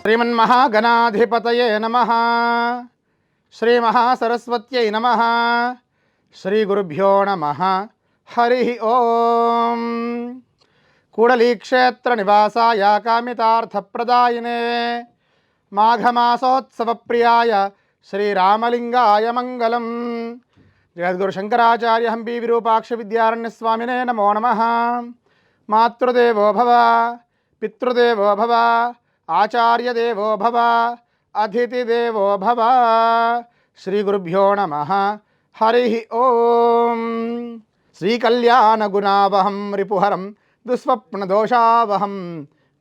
శ్రీమన్మహాగణాధిపతయే నమః. శ్రీమహాసరస్వత్యై నమః. శ్రీగురుభ్యో నమః. హరి ఓం. కూడలీక్షేత్ర నివాసాయ కామితార్థప్రదాయినే మాఘమాసోత్సవప్రియాయ శ్రీరామలింగాయ మంగళం. జగద్గురు శంకరాచార్య హంపి విరూపాక్ష విద్యారణ్యస్వామినే నమో నమః. మాతృదేవో భవ, పితృదేవో భవ, ఆచార్యదేవో భవ, అతిథిదేవో భవ. శ్రీగురుభ్యో నమః. హరి ఓం. శ్రీకళ్యాణగుణావహం రిపుహరం దుస్వప్నదోషావహం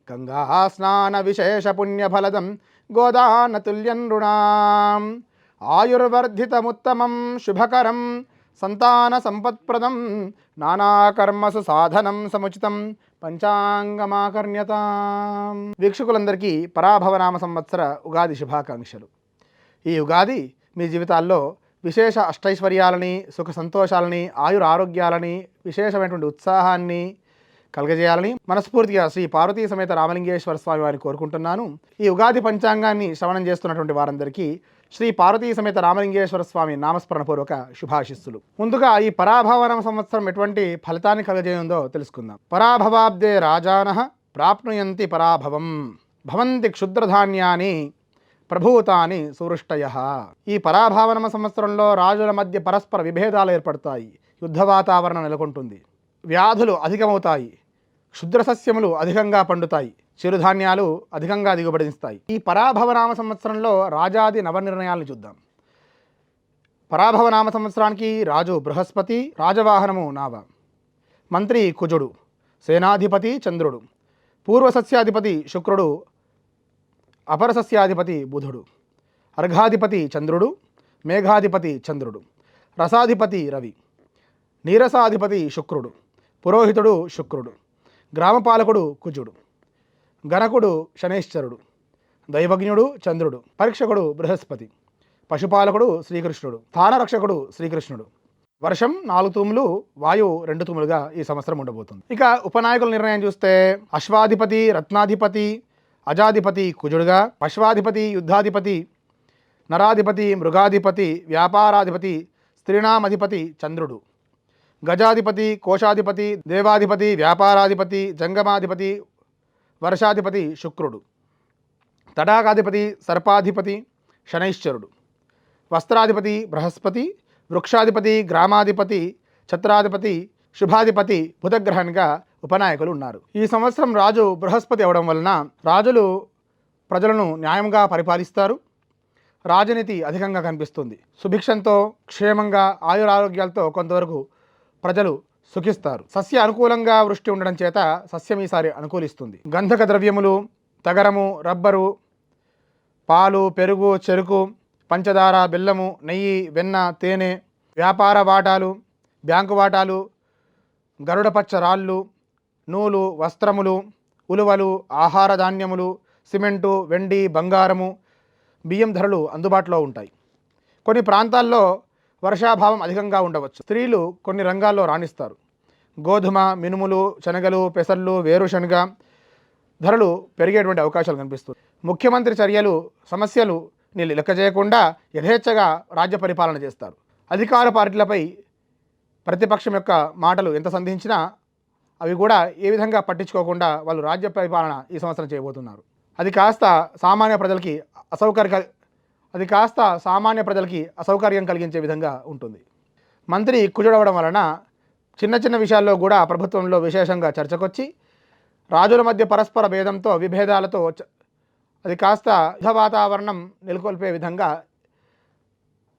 గంగాస్నానవిశేషపుణ్యఫలదం గోదానతుల్యం నృణాం. ఆయుర్వర్ధితముత్తమం శుభకరం సంతాన సంపత్ప్రదం నానాకర్మసు సాధనం సముచితం పంచాంగమాకర్ణ్యతాం. వీక్షకులందరికీ పరాభవనామ సంవత్సర ఉగాది శుభాకాంక్షలు. ఈ ఉగాది మీ జీవితాల్లో విశేష అష్టైశ్వర్యాలని, సుఖ సంతోషాలని, ఆయుర ఆరోగ్యాలని, విశేషమైనటువంటి ఉత్సాహాన్ని కలగజేయాలని మనస్ఫూర్తిగా శ్రీ పార్వతీ సమేత రామలింగేశ్వర స్వామి వారిని కోరుకుంటున్నాను. ఈ ఉగాది పంచాంగాన్ని శ్రవణం చేస్తున్నటువంటి వారందరికీ శ్రీ పార్వతీ సమేత రామలింగేశ్వర స్వామి నామస్మరణపూర్వక శుభాశిస్సులు. ముందుగా ఈ పరాభవనామ సంవత్సరం ఎటువంటి ఫలితాన్ని కలగజేయందో తెలుసుకుందాం. పరాభవాబ్దే రాజానః ప్రాప్నుయంతి పరాభవం భవంతి క్షుద్రధాన్యాని ప్రభూతాని సువృష్టయః. ఈ పరాభవనామ సంవత్సరంలో రాజుల మధ్య పరస్పర విభేదాలు ఏర్పడతాయి. యుద్ధ వాతావరణం నెలకొంటుంది. వ్యాధులు అధికమవుతాయి. క్షుద్ర సస్యములు అధికంగా పండుతాయి. చిరుధాన్యాలు అధికంగా దిగుబడిస్తాయి. ఈ పరాభవనామ సంవత్సరంలో రాజాది నవనిర్ణయాలను చూద్దాం. పరాభవనామ సంవత్సరానికి రాజు బృహస్పతి, రాజవాహనము నావ, మంత్రి కుజుడు, సేనాధిపతి చంద్రుడు, పూర్వసస్యాధిపతి శుక్రుడు, అపరసస్యాధిపతి బుధుడు, అర్ఘాధిపతి చంద్రుడు, మేఘాధిపతి చంద్రుడు, రసాధిపతి రవి, నీరసాధిపతి శుక్రుడు, పురోహితుడు శుక్రుడు, గ్రామపాలకుడు కుజుడు, గణకుడు శనైశ్చరుడు, దైవజ్ఞుడు చంద్రుడు, పరీక్షకుడు బృహస్పతి, పశుపాలకుడు శ్రీకృష్ణుడు, స్థానరక్షకుడు శ్రీకృష్ణుడు. వర్షం 4 తూములు, వాయువు 2 తూములుగా ఈ సంవత్సరం ఉండబోతుంది. ఇక ఉపనాయకుల నిర్ణయం చూస్తే అశ్వాధిపతి రత్నాధిపతి అజాధిపతి కుజుడుగా, పశ్వాధిపతి యుద్ధాధిపతి నరాధిపతి మృగాధిపతి వ్యాపారాధిపతి స్త్రీణామధిపతి చంద్రుడు, గజాధిపతి కోశాధిపతి దేవాధిపతి వ్యాపారాధిపతి జంగమాధిపతి వర్షాధిపతి శుక్రుడు, తటాకాధిపతి సర్పాధిపతి శనైశ్చరుడు, వస్త్రాధిపతి బృహస్పతి, వృక్షాధిపతి గ్రామాధిపతి ఛత్రాధిపతి శుభాధిపతి బుధగ్రహంగా ఉపనాయకులు ఉన్నారు. ఈ సంవత్సరం రాజు బృహస్పతి అవడం వలన రాజులు ప్రజలను న్యాయంగా పరిపాలిస్తారు. రాజనీతి అధికంగా కనిపిస్తుంది. సుభిక్షంతో క్షేమంగా ఆయురారోగ్యాలతో కొంతవరకు ప్రజలు సుఖిస్తారు. సస్య అనుకూలంగా వృష్టి ఉండడం చేత సస్యం ఈసారి అనుకూలిస్తుంది. గంధక ద్రవ్యములు, తగరము, రబ్బరు, పాలు, పెరుగు, చెరుకు, పంచదార, బెల్లము, నెయ్యి, వెన్న, తేనె, వ్యాపార వాటాలు, బ్యాంకు వాటాలు, గరుడపచ్చ రాళ్ళు, నూలు, వస్త్రములు, ఉలువలు, ఆహార ధాన్యములు, సిమెంటు, వెండి, బంగారము, బియ్యం ధరలు అందుబాటులో ఉంటాయి. కొన్ని ప్రాంతాల్లో వర్షాభావం అధికంగా ఉండవచ్చు. స్త్రీలు కొన్ని రంగాల్లో రాణిస్తారు. గోధుమ, మినుములు, శనగలు, పెసర్లు, వేరుశనగ ధరలు పెరిగేటువంటి అవకాశాలు కనిపిస్తుంది. ముఖ్యమంత్రి చర్యలు సమస్యలు లెక్క చేయకుండా యథేచ్ఛగా రాజ్య పరిపాలన చేస్తారు. అధికార పార్టీలపై ప్రతిపక్షం యొక్క మాటలు ఎంత సంధించినా అవి కూడా ఏ విధంగా పట్టించుకోకుండా వాళ్ళు రాజ్య పరిపాలన ఈ సంవత్సరం చేయబోతున్నారు. అది కాస్త సామాన్య ప్రజలకి అసౌకర్యం కలిగించే విధంగా ఉంటుంది. మంత్రి కుజుడవడం వలన చిన్న చిన్న విషయాల్లో కూడా ప్రభుత్వంలో విశేషంగా చర్చకొచ్చి రాజుల మధ్య పరస్పర భేదంతో విభేదాలతో అది కాస్త యుద్ధ వాతావరణం నెలకొల్పే విధంగా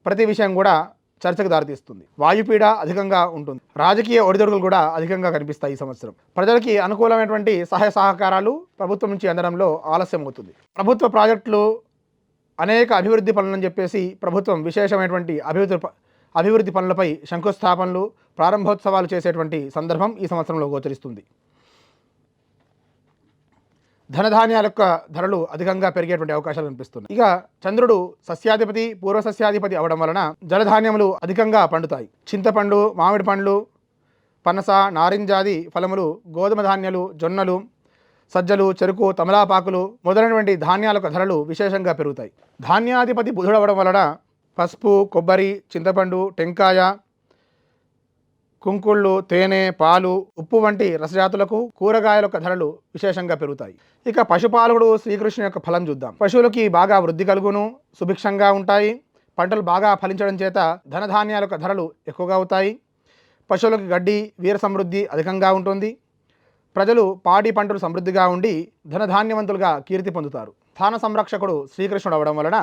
ప్రతి విషయం కూడా చర్చకు దారితీస్తుంది. వాయుపీడ అధికంగా ఉంటుంది. రాజకీయ ఒడిదొడుకులు కూడా అధికంగా కనిపిస్తాయి. ఈ సంవత్సరం ప్రజలకి అనుకూలమైనటువంటి సహాయ సహకారాలు ప్రభుత్వం నుంచి అందడంలో ఆలస్యం అవుతుంది. ప్రభుత్వ ప్రాజెక్టులు అనేక అభివృద్ధి పనులని చెప్పేసి ప్రభుత్వం విశేషమైనటువంటి అభివృద్ధి పనులపై శంకుస్థాపనలు ప్రారంభోత్సవాలు చేసేటువంటి సందర్భం ఈ సంవత్సరంలో గోచరిస్తుంది. ధనధాన్యాల యొక్క ధరలు అధికంగా పెరిగేటువంటి అవకాశాలు కనిపిస్తున్నాయి. ఇక చంద్రుడు సస్యాధిపతి పూర్వసస్యాధిపతి అవడం వలన జలధాన్యములు అధికంగా పండుతాయి. చింతపండు, మామిడి పండ్లు, పనస, నారింజాది ఫలములు, గోధుమ ధాన్యాలు, జొన్నలు, సజ్జలు, చెరుకు, తమలాపాకులు మొదలైనటువంటి ధాన్యాలకు ధరలు విశేషంగా పెరుగుతాయి. ధాన్యాధిపతి బుధుడవడం వలన పసుపు, కొబ్బరి, చింతపండు, టెంకాయ, కుంకుళ్ళు, తేనె, పాలు, ఉప్పు వంటి రసజాతులకు, కూరగాయల యొక్క ధరలు విశేషంగా పెరుగుతాయి. ఇక పశుపాలకుడు శ్రీకృష్ణుని యొక్క ఫలం చూద్దాం. పశువులకి బాగా వృద్ధి కలుగును, సుభిక్షంగా ఉంటాయి. పంటలు బాగా ఫలించడం చేత ధనధాన్యాల యొక్క ధరలు ఎక్కువగా అవుతాయి. పశువులకు గడ్డి, వీర సమృద్ధి అధికంగా ఉంటుంది. ప్రజలు పాడి పంటలు సమృద్ధిగా ఉండి ధనధాన్యవంతులుగా కీర్తి పొందుతారు. స్థాన సంరక్షకుడు శ్రీకృష్ణుడు అవడం వలన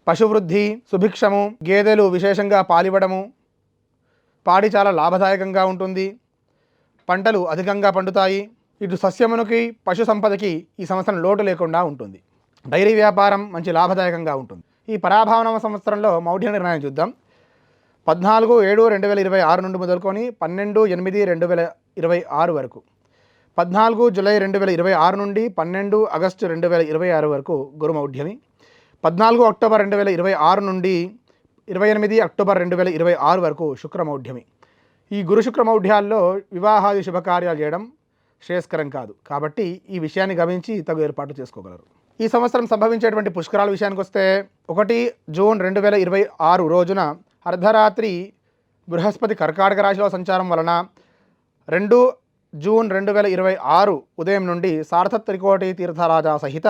పశువృద్ధి, సుభిక్షము, గేదెలు విశేషంగా పాలివ్వడము, పాడి చాలా లాభదాయకంగా ఉంటుంది. పంటలు అధికంగా పండుతాయి. ఇటు సస్యమునికి, పశు సంపదకి ఈ సంవత్సరం లోటు లేకుండా ఉంటుంది. డైరీ వ్యాపారం మంచి లాభదాయకంగా ఉంటుంది. ఈ పరాభవనామ సంవత్సరంలో మౌఢ్య నిర్ణయం చూద్దాం. 14/7/2026 నుండి మొదలుకొని 12/8/2026 వరకు, 14 జూలై 2026 నుండి 12 ఆగస్టు 2026 వరకు గురుమౌఢ్యమి, 14 అక్టోబర్ 2026 నుండి 28 అక్టోబర్ 2026 వరకు శుక్రమౌఢ్యమి. ఈ గురు శుక్రమౌఢ్యాల్లో వివాహాది శుభకార్యాలు చేయడం శ్రేయస్కరం కాదు. కాబట్టి ఈ విషయాన్ని గమనించి తగు ఏర్పాటు చేసుకోగలరు. ఈ సంవత్సరం సంభవించేటువంటి పుష్కరాల విషయానికి వస్తే 1 జూన్ 2026 రోజున అర్ధరాత్రి బృహస్పతి కర్కాటక రాశిలో సంచారం వలన 2 జూన్ 2026 ఉదయం నుండి సార్థ త్రికోటి తీర్థరాజా సహిత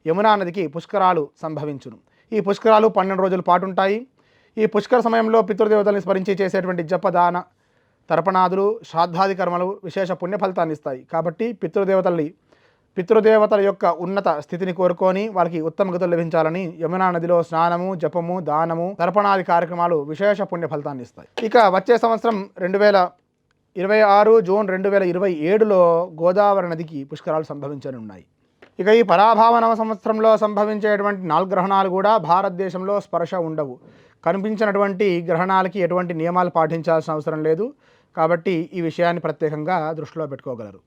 యమునా నదికి పుష్కరాలు సంభవించును. ఈ పుష్కరాలు 12 రోజుల పాటు ఉంటాయి. ఈ పుష్కర సమయంలో పితృదేవతల్ని స్మరించి చేసేటువంటి జపదాన తర్పణాదులు, శ్రాద్ధాది కర్మలు విశేష పుణ్య ఫలితాన్ని ఇస్తాయి. కాబట్టి పితృదేవతల యొక్క ఉన్నత స్థితిని కోరుకొని వాళ్ళకి ఉత్తమ గతులు లభించాలని యమునా నదిలో స్నానము, జపము, దానము, తర్పణాది కార్యక్రమాలు విశేష పుణ్య ఫలితాన్ని ఇస్తాయి. ఇక వచ్చే సంవత్సరం 2026 జూన్ 2027లో గోదావరి నదికి పుష్కరాలు సంభవించని ఉన్నాయి. ఇక ఈ పరాభావనవ సంవత్సరంలో సంభవించేటువంటి 4 గ్రహణాలు కూడా భారతదేశంలో స్పర్శ ఉండవు. కనిపించినటువంటి గ్రహణాలకి ఎటువంటి నియమాలు పాటించాల్సిన అవసరం లేదు. కాబట్టి ఈ విషయాన్ని ప్రత్యేకంగా దృష్టిలో పెట్టుకోగలరు.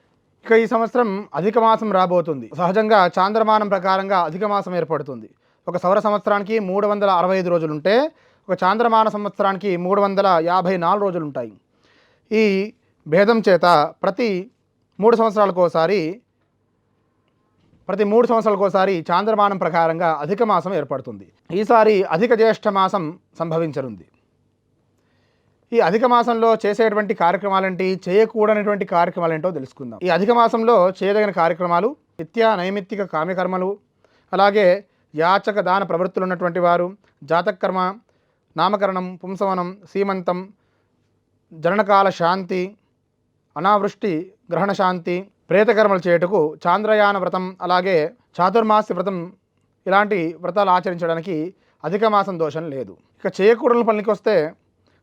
ఇక ఈ సంవత్సరం అధిక మాసం రాబోతుంది. సహజంగా చాంద్రమానం ప్రకారంగా అధిక మాసం ఏర్పడుతుంది. ఒక సౌర సంవత్సరానికి 365 రోజులు ఉంటే ఒక చాంద్రమాన సంవత్సరానికి 354 రోజులు ఉంటాయి. ఈ భేదం చేత ప్రతి 3 సంవత్సరాలకోసారి చాంద్రమానం ప్రకారంగా అధిక మాసం ఏర్పడుతుంది. ఈసారి అధిక జ్యేష్ఠ మాసం సంభవించనుంది. ఈ అధిక మాసంలో చేసేటువంటి కార్యక్రమాలేంటి, చేయకూడనటువంటి కార్యక్రమాలేంటో తెలుసుకుందాం. ఈ అధిక మాసంలో చేయదగిన కార్యక్రమాలు నిత్య నైమిత్తిక కామ్యకర్మలు, అలాగే యాచక దాన ప్రవృత్తులు ఉన్నటువంటి వారు జాతకర్మ, నామకరణం, పుంసవనం, సీమంతం, జననకాల శాంతి, అనావృష్టి గ్రహణ శాంతి, ప్రేతకర్మలు చేయుటకు చాంద్రయాన వ్రతం, అలాగే చాతుర్మాస్య వ్రతం ఇలాంటి వ్రతాలు ఆచరించడానికి అధిక మాసం దోషం లేదు. ఇక చేయకూడని పనికి వస్తే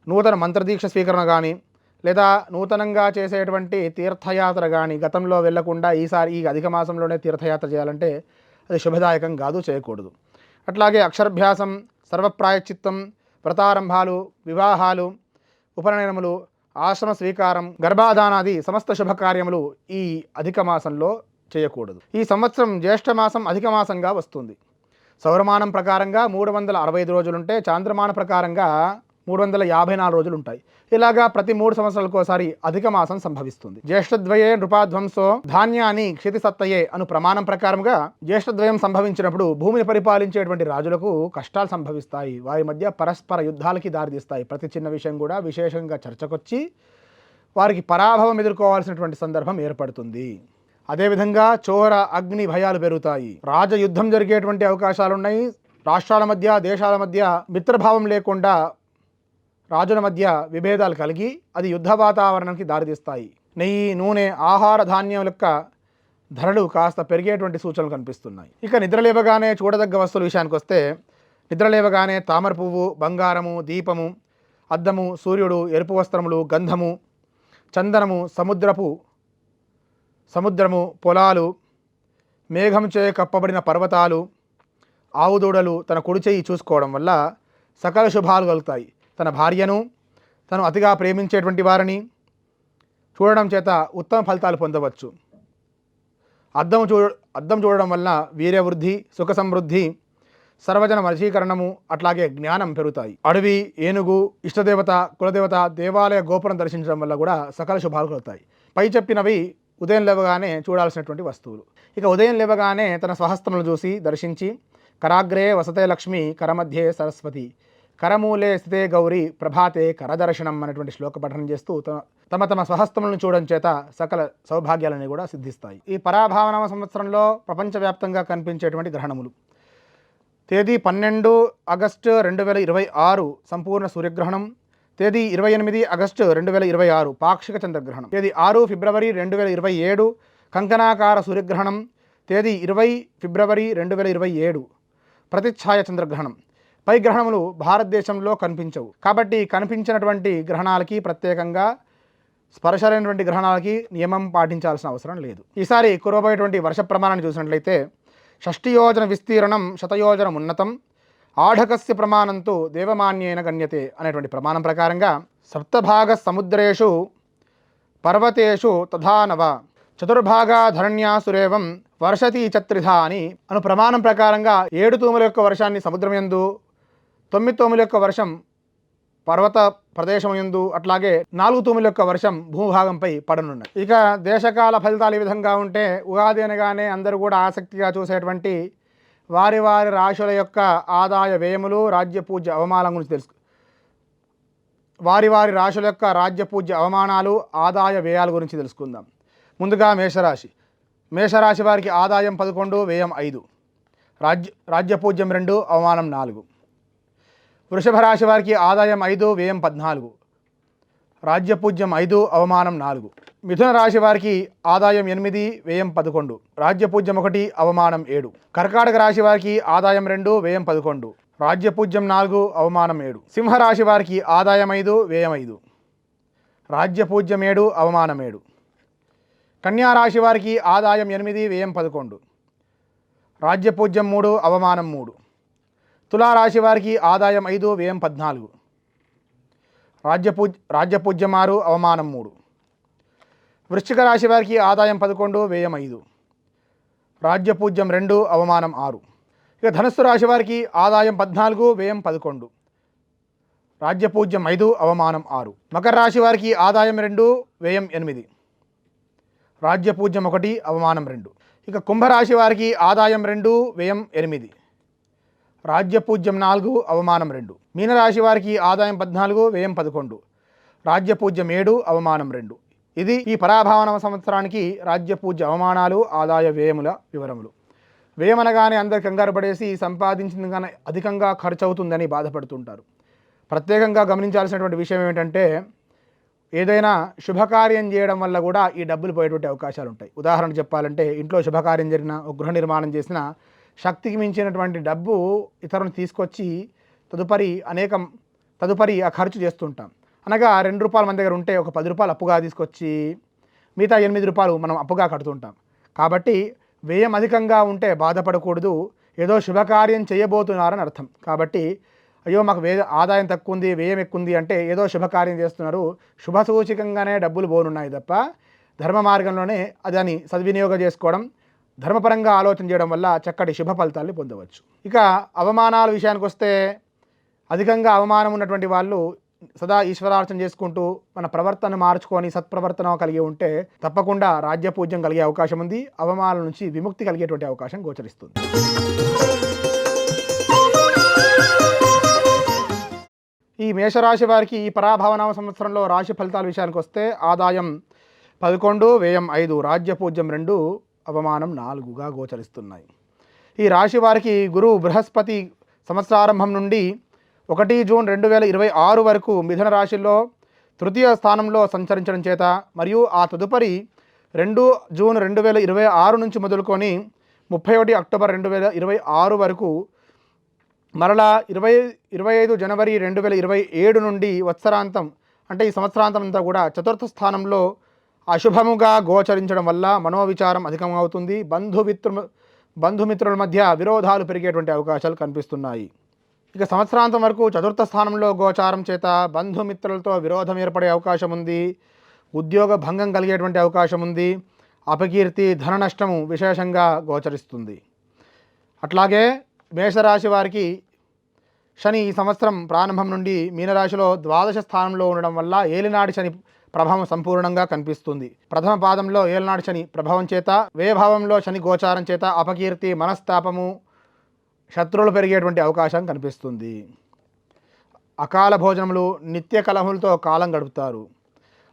నూతన మంత్రదీక్ష స్వీకరణ కానీ, లేదా నూతనంగా చేసేటువంటి తీర్థయాత్ర కానీ గతంలో వెళ్లకుండా ఈసారి ఈ అధిక మాసంలోనే తీర్థయాత్ర చేయాలంటే అది శుభదాయకం కాదు, చేయకూడదు. అట్లాగే అక్షరభ్యాసం, సర్వప్రాయశ్చిత్తం, వ్రతారంభాలు, వివాహాలు, ఉపనయనములు, ఆశ్రమ స్వీకారం, గర్భాధానాది సమస్త శుభకార్యములు ఈ అధిక మాసంలో చేయకూడదు. ఈ సంవత్సరం జ్యేష్ఠ మాసం అధిక మాసంగా వస్తుంది. సౌరమానం ప్రకారంగా 365 రోజులుంటే చాంద్రమాన ప్రకారంగా 354 రోజులు ఉంటాయి. ఇలాగా ప్రతి 3 సంవత్సరాలకోసారి అధిక మాసం సంభవిస్తుంది. జ్యేష్ఠద్వయే నృపాధ్వంసో ధాన్యాన్ని క్షితిసత్తయే అను ప్రమాణం ప్రకారంగా జ్యేష్ఠద్వయం సంభవించినప్పుడు భూమిని పరిపాలించేటువంటి రాజులకు కష్టాలు సంభవిస్తాయి. వారి మధ్య పరస్పర యుద్ధాలకి దారితీస్తాయి. ప్రతి చిన్న విషయం కూడా విశేషంగా చర్చకొచ్చి వారికి పరాభవం ఎదుర్కోవాల్సినటువంటి సందర్భం ఏర్పడుతుంది. అదేవిధంగా చోర అగ్ని భయాలు పెరుగుతాయి. రాజయుద్ధం జరిగేటువంటి అవకాశాలున్నాయి. రాష్ట్రాల మధ్య, దేశాల మధ్య మిత్రభావం లేకుండా రాజుల మధ్య విభేదాలు కలిగి అది యుద్ధ వాతావరణానికి దారితీస్తాయి. నెయ్యి, నూనె, ఆహార ధాన్యం యొక్క ధరలు కాస్త పెరిగేటువంటి సూచనలు కనిపిస్తున్నాయి. ఇక నిద్రలేవగానే చూడదగ్గ వస్తువుల విషయానికి వస్తే నిద్రలేవగానే తామర పువ్వు, బంగారము, దీపము, అద్దము, సూర్యుడు, ఎరుపు వస్త్రములు, గంధము, చందనము, సముద్రము, పొలాలు, మేఘంచే కప్పబడిన పర్వతాలు, ఆవుదూడలు తన కుడి చెయ్యి చూసుకోవడం వల్ల సకల శుభాలు కలుగుతాయి. తన భార్యను, తను అతిగా ప్రేమించేటువంటి వారిని చూడడం చేత ఉత్తమ ఫలితాలు పొందవచ్చు. అద్దం చూడడం వల్ల వీర్యవృద్ధి, సుఖ సమృద్ధి, సర్వజన వశీకరణము, అట్లాగే జ్ఞానం పెరుగుతాయి. అడవి, ఏనుగు, ఇష్టదేవత, కులదేవత, దేవాలయ గోపురం దర్శించడం వల్ల కూడా సకల శుభాలు కలుగుతాయి. పై చెప్పినవి ఉదయం లేవగానే చూడాల్సినటువంటి వస్తువులు. ఇక ఉదయం లేవగానే తన స్వహస్తములు చూసి దర్శించి, కరాగ్రే వసతే లక్ష్మి, కరమధ్యే సరస్వతి, కరమూలే స్థితే గౌరి, ప్రభాతే కరదర్శనం అనేటువంటి శ్లోక పఠనం చేస్తూ తమ స్వహస్తములను చూడడం చేత సకల సౌభాగ్యాలని కూడా సిద్ధిస్తాయి. ఈ పరాభావనామ సంవత్సరంలో ప్రపంచవ్యాప్తంగా కనిపించేటువంటి గ్రహణములు: తేదీ 12 ఆగస్టు 2026 సంపూర్ణ సూర్యగ్రహణం, తేదీ 28 ఆగస్టు 2026 పాక్షిక చంద్రగ్రహణం, తేదీ 6 ఫిబ్రవరి 2027 కంకణాకార సూర్యగ్రహణం, తేదీ 20 ఫిబ్రవరి 2027 ప్రతిఛాయ చంద్రగ్రహణం. పై గ్రహణములు భారతదేశంలో కనిపించవు కాబట్టి కనిపించినటువంటి గ్రహణాలకి ప్రత్యేకంగా స్పర్శలైనటువంటి గ్రహణాలకి నియమం పాటించాల్సిన అవసరం లేదు. ఈసారి కురవబోయేటువంటి వర్ష ప్రమాణాన్ని చూసినట్లయితే 60 యోజన విస్తీర్ణం 100 యోజన ఉన్నతం ఆఢకస్య ప్రమాణంతో దేవమాన్యేన గణ్యతే అనేటువంటి ప్రమాణం ప్రకారంగా సప్తభాగ సముద్రేషు పర్వతేషు తథానవ చతుర్భాగా ధరణ్యాసురేవం వర్షతి చత్రిధా అని ప్రమాణం ప్రకారంగా 7 తూముల యొక్క వర్షాన్ని సముద్రం యందు, 9 తూముల యొక్క వర్షం పర్వత ప్రదేశం యందు, అట్లాగే 4 తూముల యొక్క వర్షం భూభాగంపై పడనున్నాయి. ఇక దేశకాల ఫలితాలు ఈ విధంగా ఉంటే, ఉగాది అనగానే అందరూ కూడా ఆసక్తిగా చూసేటువంటి వారి రాశుల యొక్క ఆదాయ వ్యయములు, రాజ్య పూజ్య అవమానాల గురించి వారి రాశుల యొక్క రాజ్య పూజ్య అవమానాలు, ఆదాయ వ్యయాల గురించి తెలుసుకుందాం. ముందుగా మేషరాశి వారికి ఆదాయం 11, వ్యయం 5, రాజ్యపూజ్యం 2, అవమానం 4. వృషభ రాశి వారికి ఆదాయం 5, వ్యయం 14, రాజ్యపూజ్యం 5, అవమానం 4. మిథున రాశి వారికి ఆదాయం 8, వ్యయం 11, రాజ్యపూజ్యం 1, అవమానం 7. కర్కాటక రాశి వారికి ఆదాయం 2, వ్యయం 11, రాజ్యపూజ్యం 4, అవమానం 7. సింహరాశి వారికి ఆదాయం 5, వ్యయం 5, రాజ్యపూజ్యం 7, అవమానం 7. కన్యా రాశి వారికి ఆదాయం 8, వ్యయం 11, రాజ్యపూజ్యం 3, అవమానం 3. తులారాశి వారికి ఆదాయం 5, వ్యయం 14, రాజ్యపూజ్యం 6, అవమానం 3. వృశ్చిక రాశి వారికి ఆదాయం 11, వ్యయం 5, రాజ్యపూజ్యం 2, అవమానం 6. ఇక ధనుస్సు రాశి వారికి ఆదాయం 14, వ్యయం 11, రాజ్యపూజ్యం 5, అవమానం 6. మకర రాశి వారికి ఆదాయం 2, వ్యయం 8, రాజ్యపూజ్యం 1, అవమానం 2. ఇక కుంభరాశి వారికి ఆదాయం 2, వ్యయం 8, రాజ్యపూజ్యం 4, అవమానం 2. మీనరాశి వారికి ఆదాయం 14, వ్యయం 11, రాజ్యపూజ్యం 7, అవమానం 2. ఇది ఈ పరాభావనామ సంవత్సరానికి రాజ్యపూజ్య అవమానాలు, ఆదాయ వ్యయముల వివరములు. వ్యయం అనగానే అందరు కంగారు పడేసి సంపాదించింది కానీ అధికంగా ఖర్చు అవుతుందని బాధపడుతుంటారు. ప్రత్యేకంగా గమనించాల్సినటువంటి విషయం ఏమిటంటే, ఏదైనా శుభకార్యం చేయడం వల్ల కూడా ఈ డబ్బులు పోయేటువంటి అవకాశాలు ఉంటాయి. ఉదాహరణ చెప్పాలంటే, ఇంట్లో శుభకార్యం జరిగిన, ఒక గృహ నిర్మాణం చేసిన, శక్తికి మించినటువంటి డబ్బు ఇతరులను తీసుకొచ్చి తదుపరి ఆ ఖర్చు చేస్తుంటాం. అనగా 2 రూపాయలు మన దగ్గర ఉంటే ఒక 10 రూపాయలు అప్పుగా తీసుకొచ్చి మిగతా 8 రూపాయలు మనం అప్పుగా కడుతుంటాం. కాబట్టి వ్యయం అధికంగా ఉంటే బాధపడకూడదు, ఏదో శుభకార్యం చేయబోతున్నారని అర్థం. కాబట్టి అయ్యో మాకు ఆదాయం తక్కువ ఉంది, వ్యయం ఎక్కువ ఉంది అంటే ఏదో శుభకార్యం చేస్తున్నారు, శుభసూచకంగానే డబ్బులు పోనున్నాయి తప్ప ధర్మ మార్గంలోనే దాన్ని సద్వినియోగం చేసుకోవడం, ధర్మపరంగా ఆలోచన చేయడం వల్ల చక్కటి శుభ ఫలితాన్ని పొందవచ్చు. ఇక అవమానాల విషయానికి వస్తే, అధికంగా అవమానం ఉన్నటువంటి వాళ్ళు సదా ఈశ్వరార్చన చేసుకుంటూ మన ప్రవర్తన మార్చుకొని సత్ప్రవర్తన కలిగి ఉంటే తప్పకుండా రాజ్యపూజ్యం కలిగే అవకాశం ఉంది, అవమానాల నుంచి విముక్తి కలిగేటువంటి అవకాశం గోచరిస్తుంది. ఈ మేషరాశి వారికి ఈ పరాభవనామ సంవత్సరంలో రాశి ఫలితాల విషయానికి వస్తే, ఆదాయం 11, వ్యయం 5, రాజ్యపూజ్యం 2, అవమానం 4గా గోచరిస్తున్నాయి. ఈ రాశి వారికి గురువు బృహస్పతి సంవత్సరారంభం నుండి 1 జూన్ 2026 వరకు మిథున రాశిలో తృతీయ స్థానంలో సంచరించడం చేత, మరియు ఆ తదుపరి 2 జూన్ 2026 నుంచి మొదలుకొని 31 అక్టోబర్ 2026 వరకు, మరలా 25 జనవరి 2027 నుండి వత్సరాంతం అంటే ఈ సంవత్సరాంతం అంతా కూడా చతుర్థ స్థానంలో అశుభముగా గోచరించడం వల్ల మనోవిచారం అధికమవుతుంది. బంధుమిత్రుల మధ్య విరోధాలు పెరిగేటువంటి అవకాశాలు కనిపిస్తున్నాయి. ఇక సంవత్సరాంతం వరకు చతుర్థ స్థానంలో గోచారం చేత బంధుమిత్రులతో విరోధం ఏర్పడే అవకాశం ఉంది, ఉద్యోగ భంగం కలిగేటువంటి అవకాశం ఉంది, అపకీర్తి, ధన నష్టము విశేషంగా గోచరిస్తుంది. అట్లాగే మేషరాశి వారికి శని ఈ సంవత్సరం ప్రారంభం నుండి మీనరాశిలో ద్వాదశ స్థానంలో ఉండడం వల్ల ఏలినాటి శని ప్రభావం సంపూర్ణంగా కనిపిస్తుంది. ప్రథమ పాదంలో ఏలినాటి శని ప్రభావం చేత, వ్యయభావంలో శని గోచారం చేత అపకీర్తి, మనస్తాపము, శత్రువులు పెరిగేటువంటి అవకాశం కనిపిస్తుంది. అకాల భోజనములు, నిత్య కలహములతో కాలం గడుపుతారు.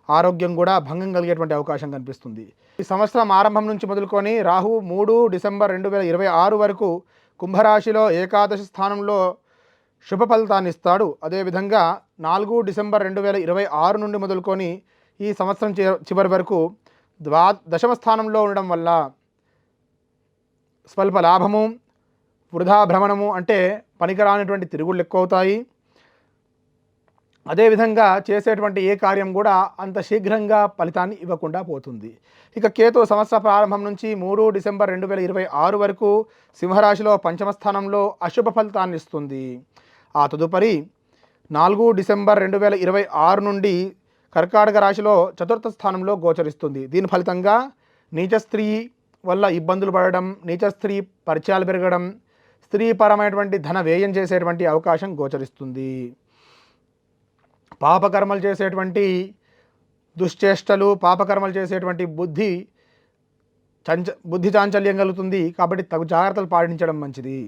ఆరోగ్యం కూడా భంగం కలిగేటువంటి అవకాశం కనిపిస్తుంది. ఈ సంవత్సరం ఆరంభం నుంచి మొదలుకొని రాహు 3 డిసెంబర్ 2026 వరకు కుంభరాశిలో ఏకాదశి స్థానంలో శుభ ఫలితాన్ని ఇస్తాడు. అదేవిధంగా 4 డిసెంబర్ 2026 నుండి మొదలుకొని ఈ సంవత్సరం చివరి వరకు దశమ స్థానంలో ఉండడం వల్ల స్వల్ప లాభము, వృధా భ్రమణము అంటే పనికిరానిటువంటి తిరుగుళ్ళు ఎక్కువ అవుతాయి. అదేవిధంగా చేసేటువంటి ఏ కార్యం కూడా అంత శీఘ్రంగా ఫలితాన్ని ఇవ్వకుండా పోతుంది. ఇక కేతు సంవత్సర ప్రారంభం నుంచి 3 డిసెంబర్ 2026 వరకు సింహరాశిలో పంచమ స్థానంలో అశుభ ఫలితాన్ని ఇస్తుంది. ఆ తదుపరి 4 డిసెంబర్ 2026 నుండి కర్కాటక రాశిలో చతుర్థ స్థానంలో గోచరిస్తుంది. దీని ఫలితంగా నీచ స్త్రీ వల్ల ఇబ్బందులు పడడం, నీచ స్త్రీ పరిచయాలు పెరగడం, స్త్రీపరమైనటువంటి ధన వ్యయం చేసేటువంటి అవకాశం గోచరిస్తుంది. పాపకర్మలు చేసేటువంటి దుశ్చేష్టలు, పాపకర్మలు చేసేటువంటి బుద్ధి చాంచల్యం కలుగుతుంది. కాబట్టి తగు జాగ్రత్తలు పాటించడం మంచిది.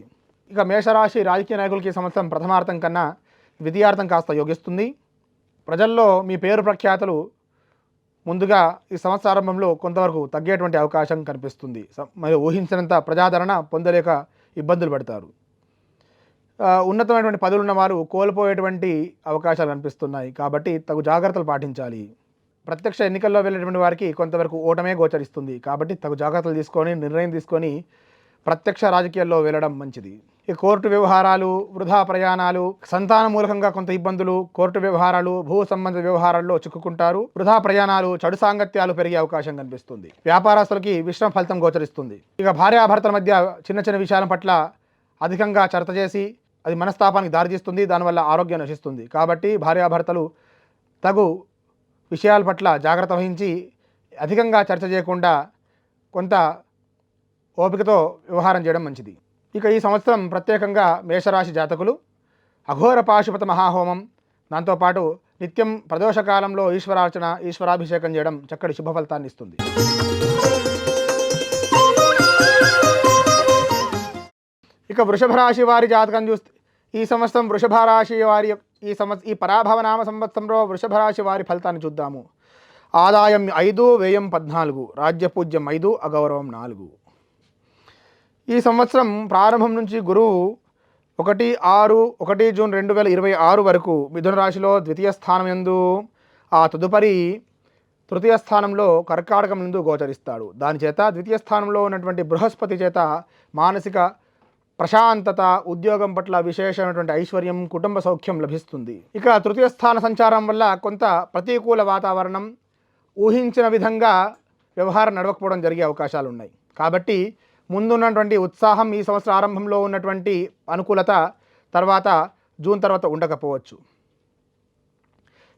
ఇక మేషరాశి రాజకీయ నాయకులకి ఈ సంవత్సరం ప్రథమార్థం కన్నా ద్వితీయార్థం కాస్త యోగిస్తుంది. ప్రజల్లో మీ పేరు ప్రఖ్యాతలు ముందుగా ఈ సంవత్సర ఆరంభంలో కొంతవరకు తగ్గేటువంటి అవకాశం కనిపిస్తుంది. మరి ఊహించినంత ప్రజాదరణ పొందలేక ఇబ్బందులు పడతారు. ఉన్నతమైనటువంటి పదవులు ఉన్న వారు కోల్పోయేటువంటి అవకాశాలు కనిపిస్తున్నాయి. కాబట్టి తగు జాగ్రత్తలు పాటించాలి. ప్రత్యక్ష ఎన్నికల్లో వెళ్ళేటువంటి వారికి కొంతవరకు ఓటమే గోచరిస్తుంది. కాబట్టి తగు జాగ్రత్తలు తీసుకొని నిర్ణయం తీసుకొని ప్రత్యక్ష రాజకీయాల్లో వెళ్ళడం మంచిది. ఈ కోర్టు వ్యవహారాలు, వృధా ప్రయాణాలు, సంతాన మూలకంగా కొంత ఇబ్బందులు, కోర్టు వ్యవహారాలు, భూ సంబంధ వ్యవహారాల్లో చిక్కుకుంటారు. వృధా ప్రయాణాలు, చెడు సాంగత్యాలు పెరిగే అవకాశం కనిపిస్తుంది. వ్యాపారస్తులకి విశ్రమ ఫలితం గోచరిస్తుంది. ఇక భార్యాభర్తల మధ్య చిన్న చిన్న విషయాల పట్ల అధికంగా చర్చ చేసి అది మనస్తాపానికి దారితీస్తుంది. దానివల్ల ఆరోగ్యం నశిస్తుంది. కాబట్టి భార్యాభర్తలు తగు విషయాల పట్ల జాగ్రత్త వహించి అధికంగా చర్చ చేయకుండా కొంత ఓపికతో వ్యవహారం చేయడం మంచిది. ఇక ఈ సంవత్సరం ప్రత్యేకంగా మేషరాశి జాతకులు అఘోర పాశుపత మహాహోమం, దాంతోపాటు నిత్యం ప్రదోషకాలంలో ఈశ్వరార్చన, ఈశ్వరాభిషేకం చేయడం చక్కటి శుభ ఫలితాన్ని ఇస్తుంది. ఇక వృషభ రాశి వారి జాతకం చూస్తే ఈ సంవత్సరం వృషభ రాశి వారి ఈ పరాభవనామ సంవత్సరంలో వృషభ రాశి వారి ఫలితాన్ని చూద్దాము. ఆదాయం 5, వ్యయం 14, రాజ్యపూజ్యం 5, అగౌరవం 4. ఈ సంవత్సరం ప్రారంభం నుంచి గురువు 1 జూన్ 2026 వరకు మిథున రాశిలో ద్వితీయ స్థానం యందు, ఆ తదుపరి తృతీయ స్థానంలో కర్కాటకం యందు గోచరిస్తాడు. దాని చేత ద్వితీయ స్థానంలో ఉన్నటువంటి బృహస్పతి చేత మానసిక ప్రశాంతత, ఉద్యోగం పట్ల విశేషమైనటువంటి ఐశ్వర్యం, కుటుంబ సౌఖ్యం లభిస్తుంది. ఇక తృతీయ స్థాన సంచారం వల్ల కొంత ప్రతికూల వాతావరణం, ఊహించిన విధంగా వ్యవహారం నడవకపోవడం జరిగే అవకాశాలు ఉన్నాయి. కాబట్టి ముందున్నటువంటి ఉత్సాహం ఈ సంవత్సర ఆరంభంలో ఉన్నటువంటి అనుకూలత తర్వాత జూన్ తర్వాత ఉండకపోవచ్చు.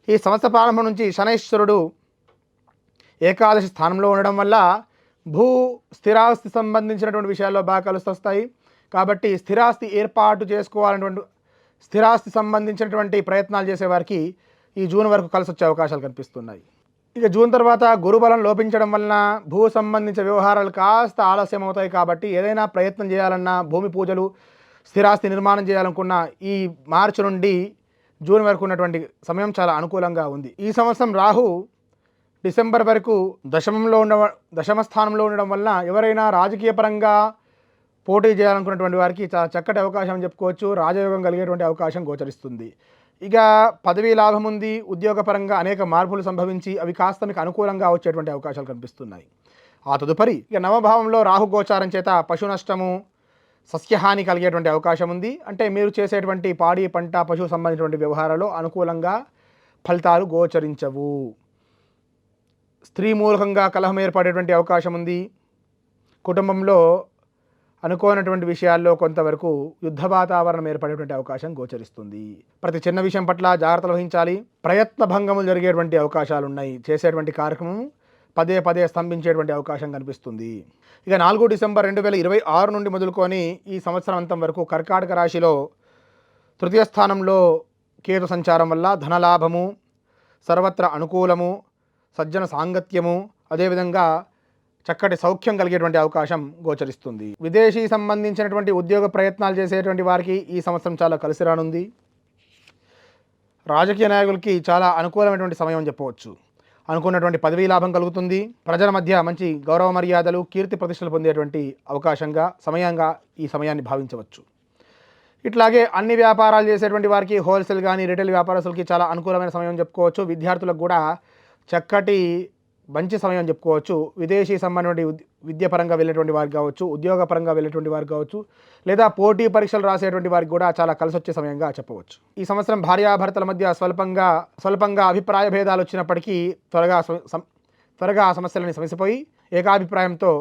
ఈ సంవత్సర ప్రారంభం నుంచి శనైశ్వరుడు ఏకాదశి స్థానంలో ఉండడం వల్ల స్థిరాస్తి సంబంధించినటువంటి విషయాల్లో బాగా కలిసి వస్తాయి. కాబట్టి స్థిరాస్తి ఏర్పాటు చేసుకోవాలనేటువంటి స్థిరాస్తి సంబంధించినటువంటి ప్రయత్నాలు చేసేవారికి ఈ జూన్ వరకు కలిసి వచ్చే అవకాశాలు కనిపిస్తున్నాయి. ఇక జూన్ తర్వాత గురుబలం లోపించడం వలన భూ సంబంధించిన వ్యవహారాలు కాస్త ఆలస్యం అవుతాయి. కాబట్టి ఏదైనా ప్రయత్నం చేయాలన్నా, భూమి పూజలు, స్థిరాస్తి నిర్మాణం చేయాలనుకున్న ఈ మార్చి నుండి జూన్ వరకు ఉన్నటువంటి సమయం చాలా అనుకూలంగా ఉంది. ఈ సంవత్సరం రాహు డిసెంబర్ వరకు దశమ స్థానంలో ఉండడం వలన ఎవరైనా రాజకీయ పరంగా పోటీ చేయాలనుకున్నటువంటి వారికి చాలా చక్కటి అవకాశం అని చెప్పుకోవచ్చు. రాజయోగం కలిగేటువంటి అవకాశం గోచరిస్తుంది. ఇక పదవీ లాభం ఉంది. ఉద్యోగపరంగా అనేక మార్పులు సంభవించి అవి కాస్త మీకు అనుకూలంగా వచ్చేటువంటి అవకాశాలు కనిపిస్తున్నాయి. ఆ తదుపరి ఇక నవభావంలో రాహు గోచారం చేత పశు నష్టము, సస్యహాని కలిగేటువంటి అవకాశం ఉంది. అంటే మీరు చేసేటువంటి పాడి పంట, పశువు సంబంధించినటువంటి వ్యవహారాల్లో అనుకూలంగా ఫలితాలు గోచరించవు. స్త్రీ మూలకంగా కలహం ఏర్పడేటువంటి అవకాశం ఉంది. కుటుంబంలో అనుకోనటువంటి విషయాల్లో కొంతవరకు యుద్ధ వాతావరణం ఏర్పడేటువంటి అవకాశం గోచరిస్తుంది. ప్రతి చిన్న విషయం పట్ల జాగ్రత్తలు వహించాలి. ప్రయత్న భంగములు జరిగేటువంటి అవకాశాలు ఉన్నాయి. చేసేటువంటి కార్యక్రమం పదే పదే స్తంభించేటువంటి అవకాశం కనిపిస్తుంది. ఇక 4 డిసెంబర్ 2026 నుండి మొదలుకొని ఈ సంవత్సరం అంతం వరకు కర్కాటక రాశిలో తృతీయ స్థానంలో కేతు సంచారం వల్ల ధనలాభము, సర్వత్ర అనుకూలము, సజ్జన సాంగత్యము, అదేవిధంగా చక్కటి సౌఖ్యం కలిగేటువంటి అవకాశం గోచరిస్తుంది. విదేశీ సంబంధించినటువంటి ఉద్యోగ ప్రయత్నాలు చేసేటువంటి వారికి ఈ సంవత్సరం చాలా కలిసి రానుంది. రాజకీయ నాయకులకి చాలా అనుకూలమైనటువంటి సమయం అని చెప్పవచ్చు. అనుకున్నటువంటి పదవీ లాభం కలుగుతుంది. ప్రజల మధ్య మంచి గౌరవ మర్యాదలు, కీర్తి ప్రతిష్టలు పొందేటువంటి సమయంగా ఈ సమయాన్ని భావించవచ్చు. ఇట్లాగే అన్ని వ్యాపారాలు చేసేటువంటి వారికి, హోల్సేల్ కానీ రిటైల్ వ్యాపారస్తులకి చాలా అనుకూలమైన సమయం చెప్పుకోవచ్చు. విద్యార్థులకు కూడా చక్కటి మంచి సమయం చెప్పుకోవచ్చు. విదేశీ సంబంధించిన విద్యాపరంగా వెళ్ళేటువంటి వారికి కావచ్చు, ఉద్యోగపరంగా వెళ్ళేటువంటి వారికి కావచ్చు, లేదా పోటీ పరీక్షలు రాసేటువంటి వారికి కూడా చాలా కలిసి వచ్చే సమయంగా చెప్పవచ్చు. ఈ సంవత్సరం భార్యాభర్తల మధ్య స్వల్పంగా అభిప్రాయ భేదాలు వచ్చినప్పటికీ త్వరగా ఆ సమస్యలని సమసిపోయి ఏకాభిప్రాయంతో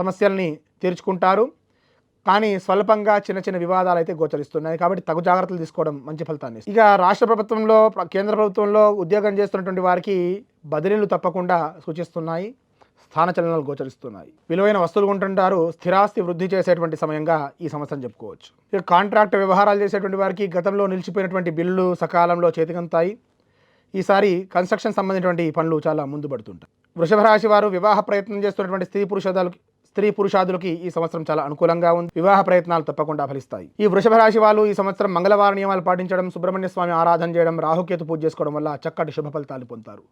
సమస్యల్ని తీర్చుకుంటారు. కానీ స్వల్పంగా చిన్న వివాదాలు అయితే గోచరిస్తున్నాయి. కాబట్టి తగు జాగ్రత్తలు తీసుకోవడం మంచి ఫలితాన్ని. ఇక రాష్ట్ర ప్రభుత్వంలో, కేంద్ర ప్రభుత్వంలో ఉద్యోగం చేస్తున్నటువంటి వారికి బదిలీలు తప్పకుండా సూచిస్తున్నాయి. స్థానచలనాలు గోచరిస్తున్నాయి. విలువైన వస్తువులు కొంటుంటారు. స్థిరాస్తి వృద్ధి చేసేటువంటి సమయంగా ఈ సంవత్సరం చెప్పుకోవచ్చు. ఇక కాంట్రాక్ట్ వ్యవహారాలు చేసేటువంటి వారికి గతంలో నిలిచిపోయినటువంటి బిల్లులు సకాలంలో చేతికంతాయి. ఈసారి కన్స్ట్రక్షన్ సంబంధించినటువంటి పనులు చాలా ముందు పడుతుంటాయి. వృషభ రాశి వారు వివాహ ప్రయత్నం చేస్తున్నటువంటి స్త్రీ పురుషాదులకి ఈ సంవత్సరం చాలా అనుకూలంగా ఉంది. వివాహ ప్రయత్నాలు తప్పకుండా ఫలిస్తాయి. ఈ వృషభ రాశి వాళ్ళు ఈ సంవత్సరం మంగళవార నియమాలు పాటించడం, సుబ్రహ్మణ్య స్వామి ఆరాధన చేయడం, రాహుకేతు పూజ చేసుకోవడం వల్ల చక్కటి శుభ ఫలితాలు పొందుతారు.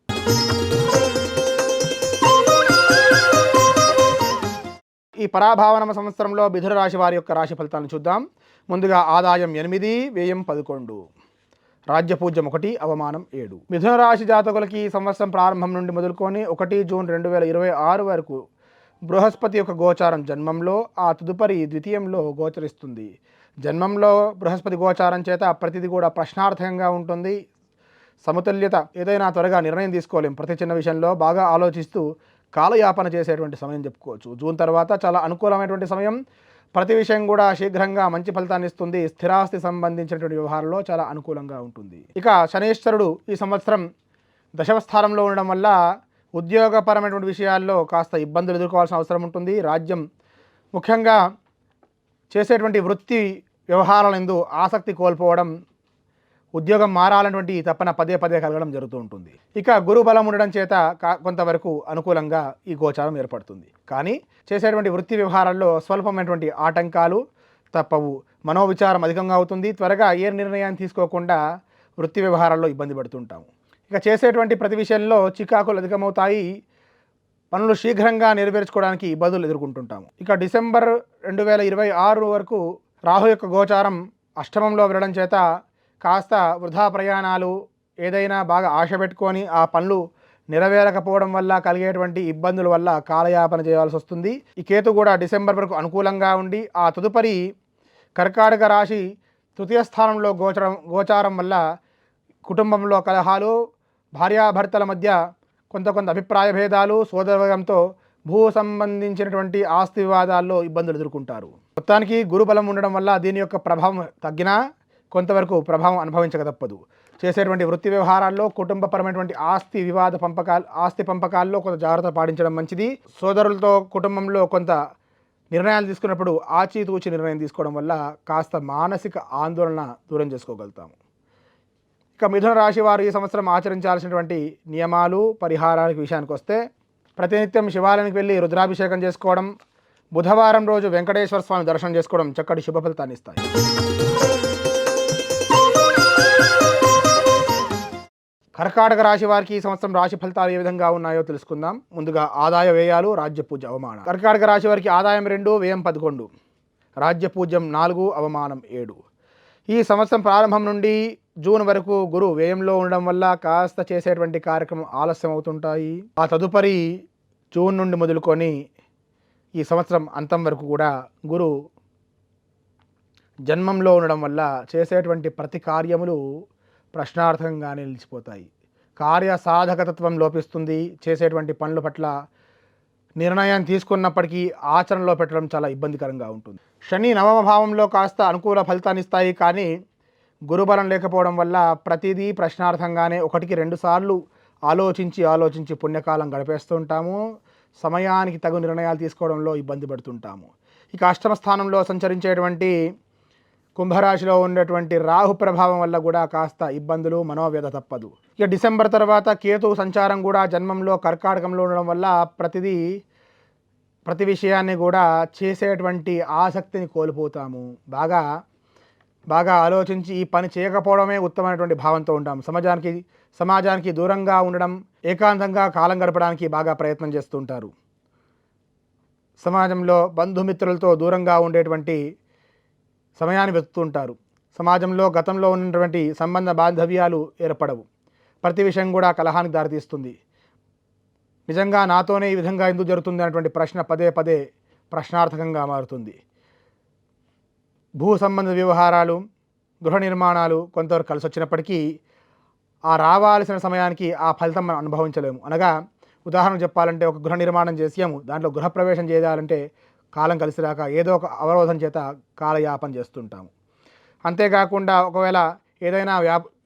ఈ పరాభావనమ సంవత్సరంలో మిథున రాశి వారి యొక్క రాశి ఫలితాలను చూద్దాం. ముందుగా ఆదాయం 8, వ్యయం 11, రాజ్యపూజ్యం 1, అవమానం 7. మిథున రాశి జాతకులకి ఈ సంవత్సరం ప్రారంభం నుండి మొదలుకొని 1 జూన్ 2026 వరకు బృహస్పతి యొక్క గోచారం జన్మంలో, ఆ తదుపరి ద్వితీయంలో గోచరిస్తుంది. జన్మంలో బృహస్పతి గోచారం చేత ప్రతిదీ కూడా ప్రశ్నార్థకంగా ఉంటుంది. సమతుల్యత, ఏదైనా త్వరగా నిర్ణయం తీసుకోలేం. ప్రతి చిన్న విషయంలో బాగా ఆలోచిస్తూ కాలయాపన చేసేటువంటి సమయం చెప్పుకోవచ్చు. జూన్ తర్వాత చాలా అనుకూలమైనటువంటి సమయం. ప్రతి విషయం కూడా శీఘ్రంగా మంచి ఫలితాన్ని ఇస్తుంది. స్థిరాస్తి సంబంధించినటువంటి వ్యవహారంలో చాలా అనుకూలంగా ఉంటుంది. ఇక శనీశ్వరుడు ఈ సంవత్సరం దశమ స్థానంలో ఉండడం వల్ల ఉద్యోగపరమైనటువంటి విషయాల్లో కాస్త ఇబ్బందులు ఎదుర్కోవాల్సిన అవసరం ఉంటుంది. రాజ్యం ముఖ్యంగా చేసేటువంటి వృత్తి వ్యవహారాలందు ఆసక్తి కోల్పోవడం, ఉద్యోగం మారాలన్నటువంటి తపన పదే కలగడం జరుగుతూ ఉంటుంది. ఇక గురు బలం ఉండడం చేత కొంతవరకు అనుకూలంగా ఈ గోచారం ఏర్పడుతుంది. కానీ చేసేటువంటి వృత్తి వ్యవహారాల్లో స్వల్పమైనటువంటి ఆటంకాలు తప్పవు. మనోవిచారం అధికంగా అవుతుంది. త్వరగా ఏ నిర్ణయాన్ని తీసుకోకుండా వృత్తి వ్యవహారాల్లో ఇబ్బంది పడుతుంటాము. ఇక చేసేటువంటి ప్రతి విషయంలో చికాకులు అధికమవుతాయి. పనులు శీఘ్రంగా నెరవేర్చుకోవడానికి ఇబ్బందులు ఎదుర్కొంటుంటాము. ఇక డిసెంబర్ 2026 వరకు రాహు యొక్క గోచారం అష్టమంలో వెళ్ళడం చేత కాస్త వృధా ప్రయాణాలు, ఏదైనా బాగా ఆశ పెట్టుకొని ఆ పనులు నెరవేరకపోవడం వల్ల కలిగేటువంటి ఇబ్బందుల వల్ల కాలయాపన చేయాల్సి వస్తుంది. ఈ కేతు కూడా డిసెంబర్ వరకు అనుకూలంగా ఉండి ఆ తదుపరి కర్కాటక రాశి తృతీయ స్థానంలో గోచారం వల్ల కుటుంబంలో కలహాలు, భార్యాభర్తల మధ్య కొంత అభిప్రాయ భేదాలు, సోదరవర్గంతో భూ సంబంధించినటువంటి ఆస్తి వివాదాల్లో ఇబ్బందులు ఎదుర్కొంటారు. మొత్తానికి గురుబలం ఉండడం వల్ల దీని యొక్క ప్రభావం తగ్గినా కొంతవరకు ప్రభావం అనుభవించక తప్పదు. చేసేటువంటి వృత్తి వ్యవహారాల్లో కుటుంబపరమైనటువంటి ఆస్తి పంపకాల్లో కొంత జాగ్రత్త పాటించడం మంచిది. సోదరులతో కుటుంబంలో కొంత నిర్ణయాలు తీసుకున్నప్పుడు ఆచితూచి నిర్ణయం తీసుకోవడం వల్ల కాస్త మానసిక ఆందోళన దూరం చేసుకోగలుగుతాము. ఇక మిథున రాశి వారు ఈ సంవత్సరం ఆచరించాల్సినటువంటి నియమాలు, పరిహారాల విషయానికి వస్తే ప్రతినిత్యం శివాలయానికి వెళ్ళి రుద్రాభిషేకం చేసుకోవడం, బుధవారం రోజు వెంకటేశ్వర స్వామి దర్శనం చేసుకోవడం చక్కటి శుభ ఫలితాన్ని ఇస్తాయి. కర్కాటక రాశి వారికి ఈ సంవత్సరం రాశి ఫలితాలు ఏ విధంగా ఉన్నాయో తెలుసుకుందాం. ముందుగా ఆదాయ వ్యయాలు, రాజ్యపూజ్య, అవమానం. కర్కాటక రాశి వారికి ఆదాయం 2, వ్యయం 11, రాజ్యపూజ్యం 4, అవమానం 7. ఈ సంవత్సరం ప్రారంభం నుండి జూన్ వరకు గురు వ్యయంలో ఉండడం వల్ల కాస్త చేసేటువంటి కార్యక్రమం ఆలస్యం అవుతుంటాయి. ఆ తదుపరి జూన్ నుండి మొదలుకొని ఈ సంవత్సరం అంతం వరకు కూడా గురు జన్మంలో ఉండడం వల్ల చేసేటువంటి ప్రతి కార్యములు ప్రశ్నార్థకంగానే నిలిచిపోతాయి. కార్యసాధకతత్వం లోపిస్తుంది. చేసేటువంటి పనుల పట్ల నిర్ణయం తీసుకున్నప్పటికీ ఆచరణలో పెట్టడం చాలా ఇబ్బందికరంగా ఉంటుంది. శని నవమ భావంలో కాస్త అనుకూల ఫలితాన్ని ఇస్తాయి. కానీ గురుబలం లేకపోవడం వల్ల ప్రతిదీ ప్రశ్నార్థంగానే 1-2 సార్లు ఆలోచించి ఆలోచించి పుణ్యకాలం గడిపేస్తూ ఉంటాము. సమయానికి తగు నిర్ణయాలు తీసుకోవడంలో ఇబ్బంది పడుతుంటాము. ఇక అష్టమ స్థానంలో సంచరించేటువంటి కుంభరాశిలో ఉన్నటువంటి రాహు ప్రభావం వల్ల కూడా కాస్త ఇబ్బందులు, మనోవ్యధ తప్పదు. ఇక డిసెంబర్ తర్వాత కేతు సంచారం కూడా జన్మంలో కర్కాటకంలో ఉండడం వల్ల ప్రతి విషయాన్ని కూడా చేసేటువంటి ఆసక్తిని కోల్పోతాము. బాగా ఆలోచించి ఈ పని చేయకపోవడమే ఉత్తమమైనటువంటి భావంతో ఉంటాము. సమాజానికి దూరంగా ఉండడం, ఏకాంతంగా కాలం గడపడానికి బాగా ప్రయత్నం చేస్తుంటారు. సమాజంలో బంధుమిత్రులతో దూరంగా ఉండేటువంటి సమయాన్ని వెతుకుతుంటారు. సమాజంలో గతంలో ఉన్నటువంటి సంబంధ బాంధవ్యాలు ఏర్పడవు. ప్రతి విషయం కూడా కలహానికి దారితీస్తుంది. నిజంగా నాతోనే ఈ విధంగా ఎందుకు జరుగుతుంది అనేటువంటి ప్రశ్న పదే పదే ప్రశ్నార్థకంగా మారుతుంది. భూ సంబంధ వ్యవహారాలు, గృహ నిర్మాణాలు కొంతవరకు కలిసి వచ్చినప్పటికీ ఆ రావాల్సిన సమయానికి ఆ ఫలితం మనం అనుభవించలేము. అనగా ఉదాహరణ చెప్పాలంటే ఒక గృహ నిర్మాణం చేసాము, దాంట్లో గృహప్రవేశం చేయాలంటే కాలం కలిసి రాక ఏదో ఒక అవరోధం చేత కాలయాపన చేస్తుంటాము. అంతేకాకుండా ఒకవేళ ఏదైనా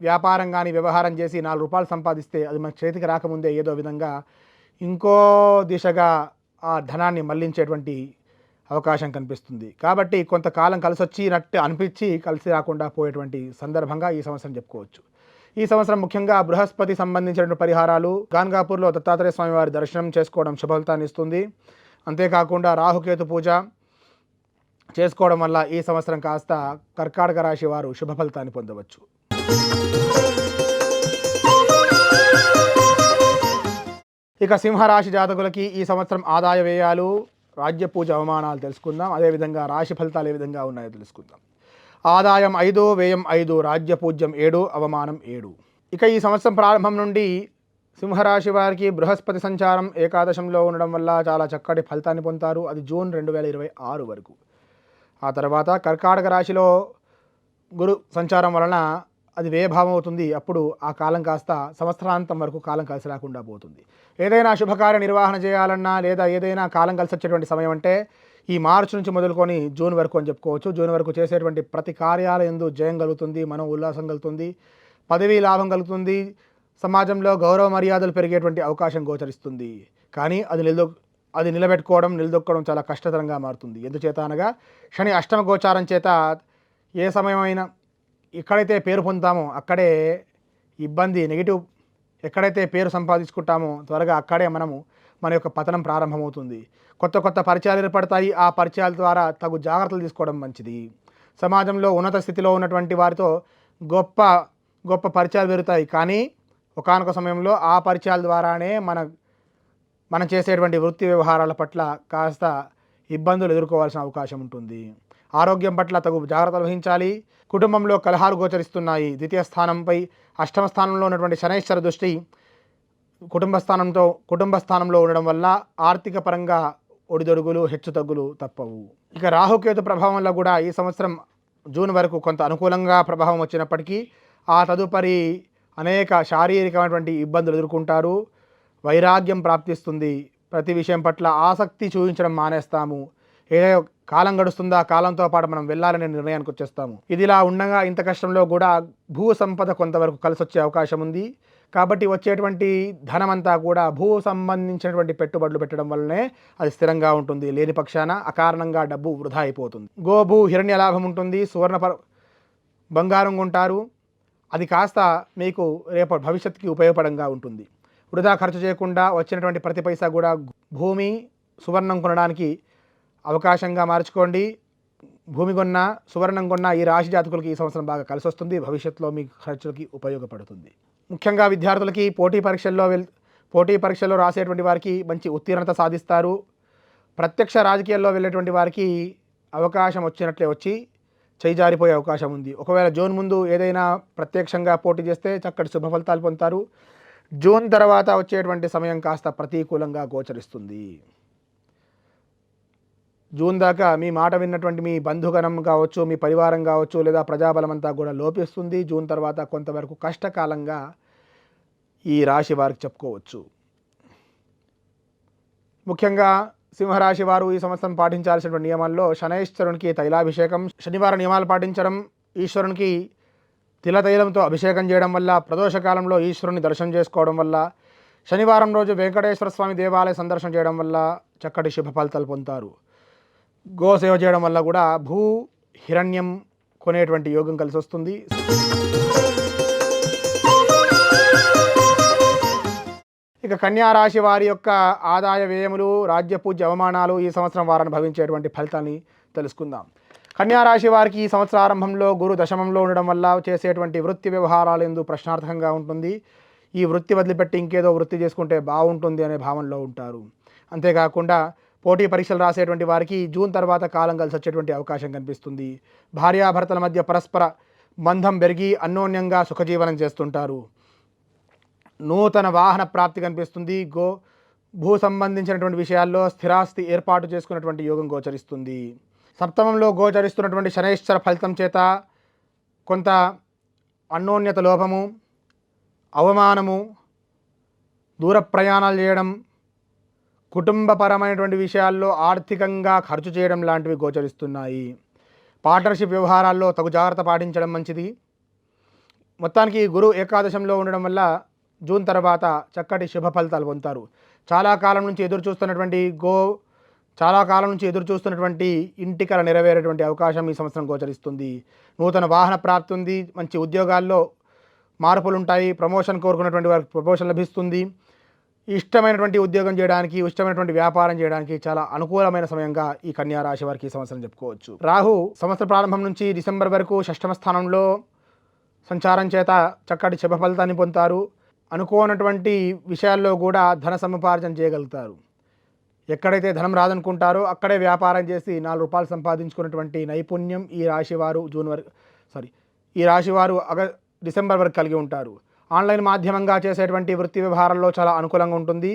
వ్యాపారం కానీ వ్యవహారం చేసి 4 రూపాయలు సంపాదిస్తే అది మన చేతికి రాకముందే ఏదో విధంగా ఇంకో దిశగా ఆ ధనాన్ని మళ్లించేటువంటి అవకాశం కనిపిస్తుంది. కాబట్టి కొంతకాలం కలిసి వచ్చినట్టు అనిపించి కలిసి రాకుండా పోయేటువంటి సందర్భంగా ఈ సంవత్సరం చెప్పుకోవచ్చు. ఈ సంవత్సరం ముఖ్యంగా బృహస్పతి సంబంధించిన పరిహారాలు, గాన్గాపూర్లో దత్తాత్రేయ స్వామి వారి దర్శనం చేసుకోవడం శుభఫలితాన్ని ఇస్తుంది. అంతేకాకుండా రాహుకేతు పూజ చేసుకోవడం వల్ల ఈ సంవత్సరం కాస్త కర్కాటక రాశి వారు శుభ ఫలితాన్ని పొందవచ్చు. ఇక సింహరాశి జాతకులకి ఈ సంవత్సరం ఆదాయ వ్యయాలు, రాజ్య పూజ అవమానాలు తెలుసుకుందాం. అదేవిధంగా రాశి ఫలితాలు ఏ విధంగా ఉన్నాయో తెలుసుకుందాం. ఆదాయం 5, వ్యయం 5, రాజ్య పూజ్యం 7, అవమానం 7. ఇక ఈ సంవత్సరం ప్రారంభం నుండి సింహరాశి వారికి బృహస్పతి సంచారం ఏకాదశంలో ఉండడం వల్ల చాలా చక్కటి ఫలితాన్ని పొందుతారు. అది జూన్ 2026 వరకు. ఆ తర్వాత కర్కాటక రాశిలో గురు సంచారం వలన అది వ్యయభావం అవుతుంది. అప్పుడు ఆ కాలం కాస్త సంవత్సరాంతం వరకు కాలం కలిసి రాకుండా పోతుంది. ఏదైనా శుభకార్య నిర్వహణ చేయాలన్నా లేదా ఏదైనా కాలం కలిసి వచ్చేటువంటి సమయం అంటే ఈ మార్చి నుంచి మొదలుకొని జూన్ వరకు అని చెప్పుకోవచ్చు. జూన్ వరకు చేసేటువంటి ప్రతి కార్యాల యందు జయం కలుగుతుంది, మనం ఉల్లాసం కలుగుతుంది, పదవీ లాభం కలుగుతుంది, సమాజంలో గౌరవ మర్యాదలు పెరిగేటువంటి అవకాశం గోచరిస్తుంది. కానీ అది నిలదొక్కడం చాలా కష్టతరంగా మారుతుంది. ఎందుచేత అనగా శని అష్టమ గోచారం చేత ఏ సమయమైనా ఎక్కడైతే పేరు పొందుతామో అక్కడే ఇబ్బంది, నెగిటివ్, ఎక్కడైతే పేరు సంపాదించుకుంటామో త్వరగా అక్కడే మన యొక్క పతనం ప్రారంభమవుతుంది. కొత్త పరిచయాలు ఏర్పడతాయి. ఆ పరిచయాల ద్వారా తగు జాగ్రత్తలు తీసుకోవడం మంచిది. సమాజంలో ఉన్నత స్థితిలో ఉన్నటువంటి వారితో గొప్ప పరిచయాలు పెరుగుతాయి. కానీ ఒకానొక సమయంలో ఆ పరిచయాల ద్వారానే మనం చేసేటువంటి వృత్తి వ్యవహారాల పట్ల కాస్త ఇబ్బందులు ఎదుర్కోవాల్సిన అవకాశం ఉంటుంది. ఆరోగ్యం పట్ల తగు జాగ్రత్తలు వహించాలి. కుటుంబంలో కలహాలు గోచరిస్తున్నాయి. ద్వితీయ స్థానంపై అష్టమ స్థానంలో ఉన్నటువంటి శనైశ్వర దృష్టి కుటుంబ స్థానంలో ఉండడం వల్ల ఆర్థిక పరంగా ఒడిదొడుగులు, హెచ్చుతగ్గులు తప్పవు. ఇక రాహుకేతు ప్రభావం వల్ల కూడా ఈ సంవత్సరం జూన్ వరకు కొంత అనుకూలంగా ప్రభావం వచ్చినప్పటికీ ఆ తదుపరి అనేక శారీరకమైనటువంటి ఇబ్బందులు ఎదుర్కొంటారు. వైరాగ్యం ప్రాప్తిస్తుంది. ప్రతి విషయం పట్ల ఆసక్తి చూపించడం మానేస్తాము. ఏదో కాలం గడుస్తుందా, కాలంతో పాటు మనం వెళ్ళాలనే నిర్ణయానికి వచ్చేస్తాము. ఇదిలా ఉండగా ఇంత కష్టంలో కూడా భూ సంపద కొంతవరకు కలిసి వచ్చే అవకాశం ఉంది. కాబట్టి వచ్చేటువంటి ధనమంతా కూడా భూ సంబంధించినటువంటి పెట్టుబడులు పెట్టడం వల్లనే అది స్థిరంగా ఉంటుంది. లేని పక్షాన అకారణంగా డబ్బు వృధా అయిపోతుంది. గోభూ హిరణ్య లాభం ఉంటుంది. బంగారం కొంటారు. అది కాస్త మీకు రేపు భవిష్యత్తుకి ఉపయోగపడంగా ఉంటుంది. వృధా ఖర్చు చేయకుండా వచ్చినటువంటి ప్రతి పైసా కూడా భూమి, సువర్ణం కొనడానికి అవకాశంగా మార్చుకోండి. భూమి కొన్నా, సువర్ణం కొన్నా ఈ రాశి జాతకులకి ఈ సంవత్సరం బాగా కలిసి వస్తుంది. భవిష్యత్తులో మీ ఖర్చులకి ఉపయోగపడుతుంది. ముఖ్యంగా విద్యార్థులకి పోటీ పరీక్షల్లో రాసేటువంటి వారికి మంచి ఉత్తీర్ణత సాధిస్తారు. ప్రత్యక్ష రాజకీయాల్లో వెళ్ళేటువంటి వారికి అవకాశం వచ్చినట్లే వచ్చి చేజారిపోయే అవకాశం ఉంది. ఒకవేళ జూన్ ముందు ఏదైనా ప్రత్యక్షంగా పోటీ చేస్తే చక్కటి శుభ ఫలితాలు పొందుతారు. జూన్ తర్వాత వచ్చేటువంటి సమయం కాస్త ప్రతికూలంగా గోచరిస్తుంది. జూన్ దాకా మీ మాట విన్నటువంటి మీ బంధుగణం కావచ్చు, మీ పరివారం కావచ్చు, లేదా ప్రజాబలం అంతా కూడా లోపిస్తుంది. జూన్ తర్వాత కొంతవరకు కష్టకాలంగా ఈ రాశి వారికి చెప్పుకోవచ్చు. ముఖ్యంగా సింహరాశి వారు ఈ సంవత్సరం పాటించాల్సినటువంటి నియమాల్లో శనైశ్వరునికి తైలాభిషేకం, శనివారం నియమాలు పాటించడం, ఈశ్వరునికి తిలతైలంతో అభిషేకం చేయడం వల్ల, ప్రదోషకాలంలో ఈశ్వరుని దర్శనం చేసుకోవడం వల్ల, శనివారం రోజు వెంకటేశ్వర స్వామి దేవాలయ సందర్శన చేయడం వల్ల చక్కటి శుభ ఫలితాలు పొందుతారు. గోసేవ చేయడం వల్ల కూడా హిరణ్యం కొనేటువంటి యోగం కలిసి వస్తుంది. ఇక కన్యా రాశి వారి యొక్క ఆదాయ వ్యయములు, రాజ్యపూజ్య అవమానాలు ఈ సంవత్సరం వారిని భవించేటువంటి ఫలితాన్ని తెలుసుకుందాం. కన్యా రాశి వారికి ఈ సంవత్సర ఆరంభంలో గురు దశమంలో ఉండడం వల్ల చేసేటువంటి వృత్తి వ్యవహారాలు ఎందుకు ప్రశ్నార్థకంగా ఉంటుంది. ఈ వృత్తి వదిలిపెట్టి ఇంకేదో వృత్తి చేసుకుంటే బాగుంటుంది అనే భావనలో ఉంటారు. అంతేకాకుండా పోటీ పరీక్షలు రాసేటువంటి వారికి జూన్ తర్వాత కాలం కలిసి వచ్చేటువంటి అవకాశం కనిపిస్తుంది. భార్యాభర్తల మధ్య పరస్పర బంధం పెరిగి అన్యోన్యంగా సుఖజీవనం చేస్తుంటారు. నూతన వాహన ప్రాప్తి కనిపిస్తుంది. భూ సంబంధించినటువంటి విషయాల్లో స్థిరాస్తి ఏర్పాటు చేసుకున్నటువంటి యోగం గోచరిస్తుంది. సప్తమంలో గోచరిస్తున్నటువంటి శనైశ్చర ఫలితం చేత కొంత అన్యోన్యత లోపము, అవమానము, దూర ప్రయాణాలు చేయడం, కుటుంబపరమైనటువంటి విషయాల్లో ఆర్థికంగా ఖర్చు చేయడం లాంటివి గోచరిస్తున్నాయి. పార్ట్నర్షిప్ వ్యవహారాల్లో తగు జాగ్రత్త పాటించడం మంచిది. మొత్తానికి గురు ఏకాదశంలో ఉండడం వల్ల జూన్ తర్వాత చక్కటి శుభ ఫలితాలు పొందుతారు. చాలా కాలం నుంచి ఎదురు చూస్తున్నటువంటి ఇంటి కల నెరవేరేటువంటి అవకాశం ఈ సంవత్సరం గోచరిస్తుంది. నూతన వాహన ప్రాప్తి ఉంది. మంచి ఉద్యోగాల్లో మార్పులు ఉంటాయి. ప్రమోషన్ కోరుకున్నటువంటి వారికి ప్రమోషన్ లభిస్తుంది. ఇష్టమైనటువంటి ఉద్యోగం చేయడానికి, ఇష్టమైనటువంటి వ్యాపారం చేయడానికి చాలా అనుకూలమైన సమయంగా ఈ కన్యా రాశి వారికి ఈ సంవత్సరం చెప్పుకోవచ్చు. రాహు సంవత్సర ప్రారంభం నుంచి డిసెంబర్ వరకు షష్ఠమ స్థానంలో సంచారం చేత చక్కటి శుభ ఫలితాన్ని పొందుతారు. అనుకోనటువంటి విషయాల్లో కూడా ధన సముపార్జన చేయగలుగుతారు. ఎక్కడైతే ధనం రాదనుకుంటారో అక్కడే వ్యాపారం చేసి 4 రూపాయలు సంపాదించుకున్నటువంటి నైపుణ్యం ఈ రాశివారు డిసెంబర్ వరకు కలిగి ఉంటారు. ఆన్లైన్ మాధ్యమంగా చేసేటువంటి వృత్తి వ్యవహారాల్లో చాలా అనుకూలంగా ఉంటుంది.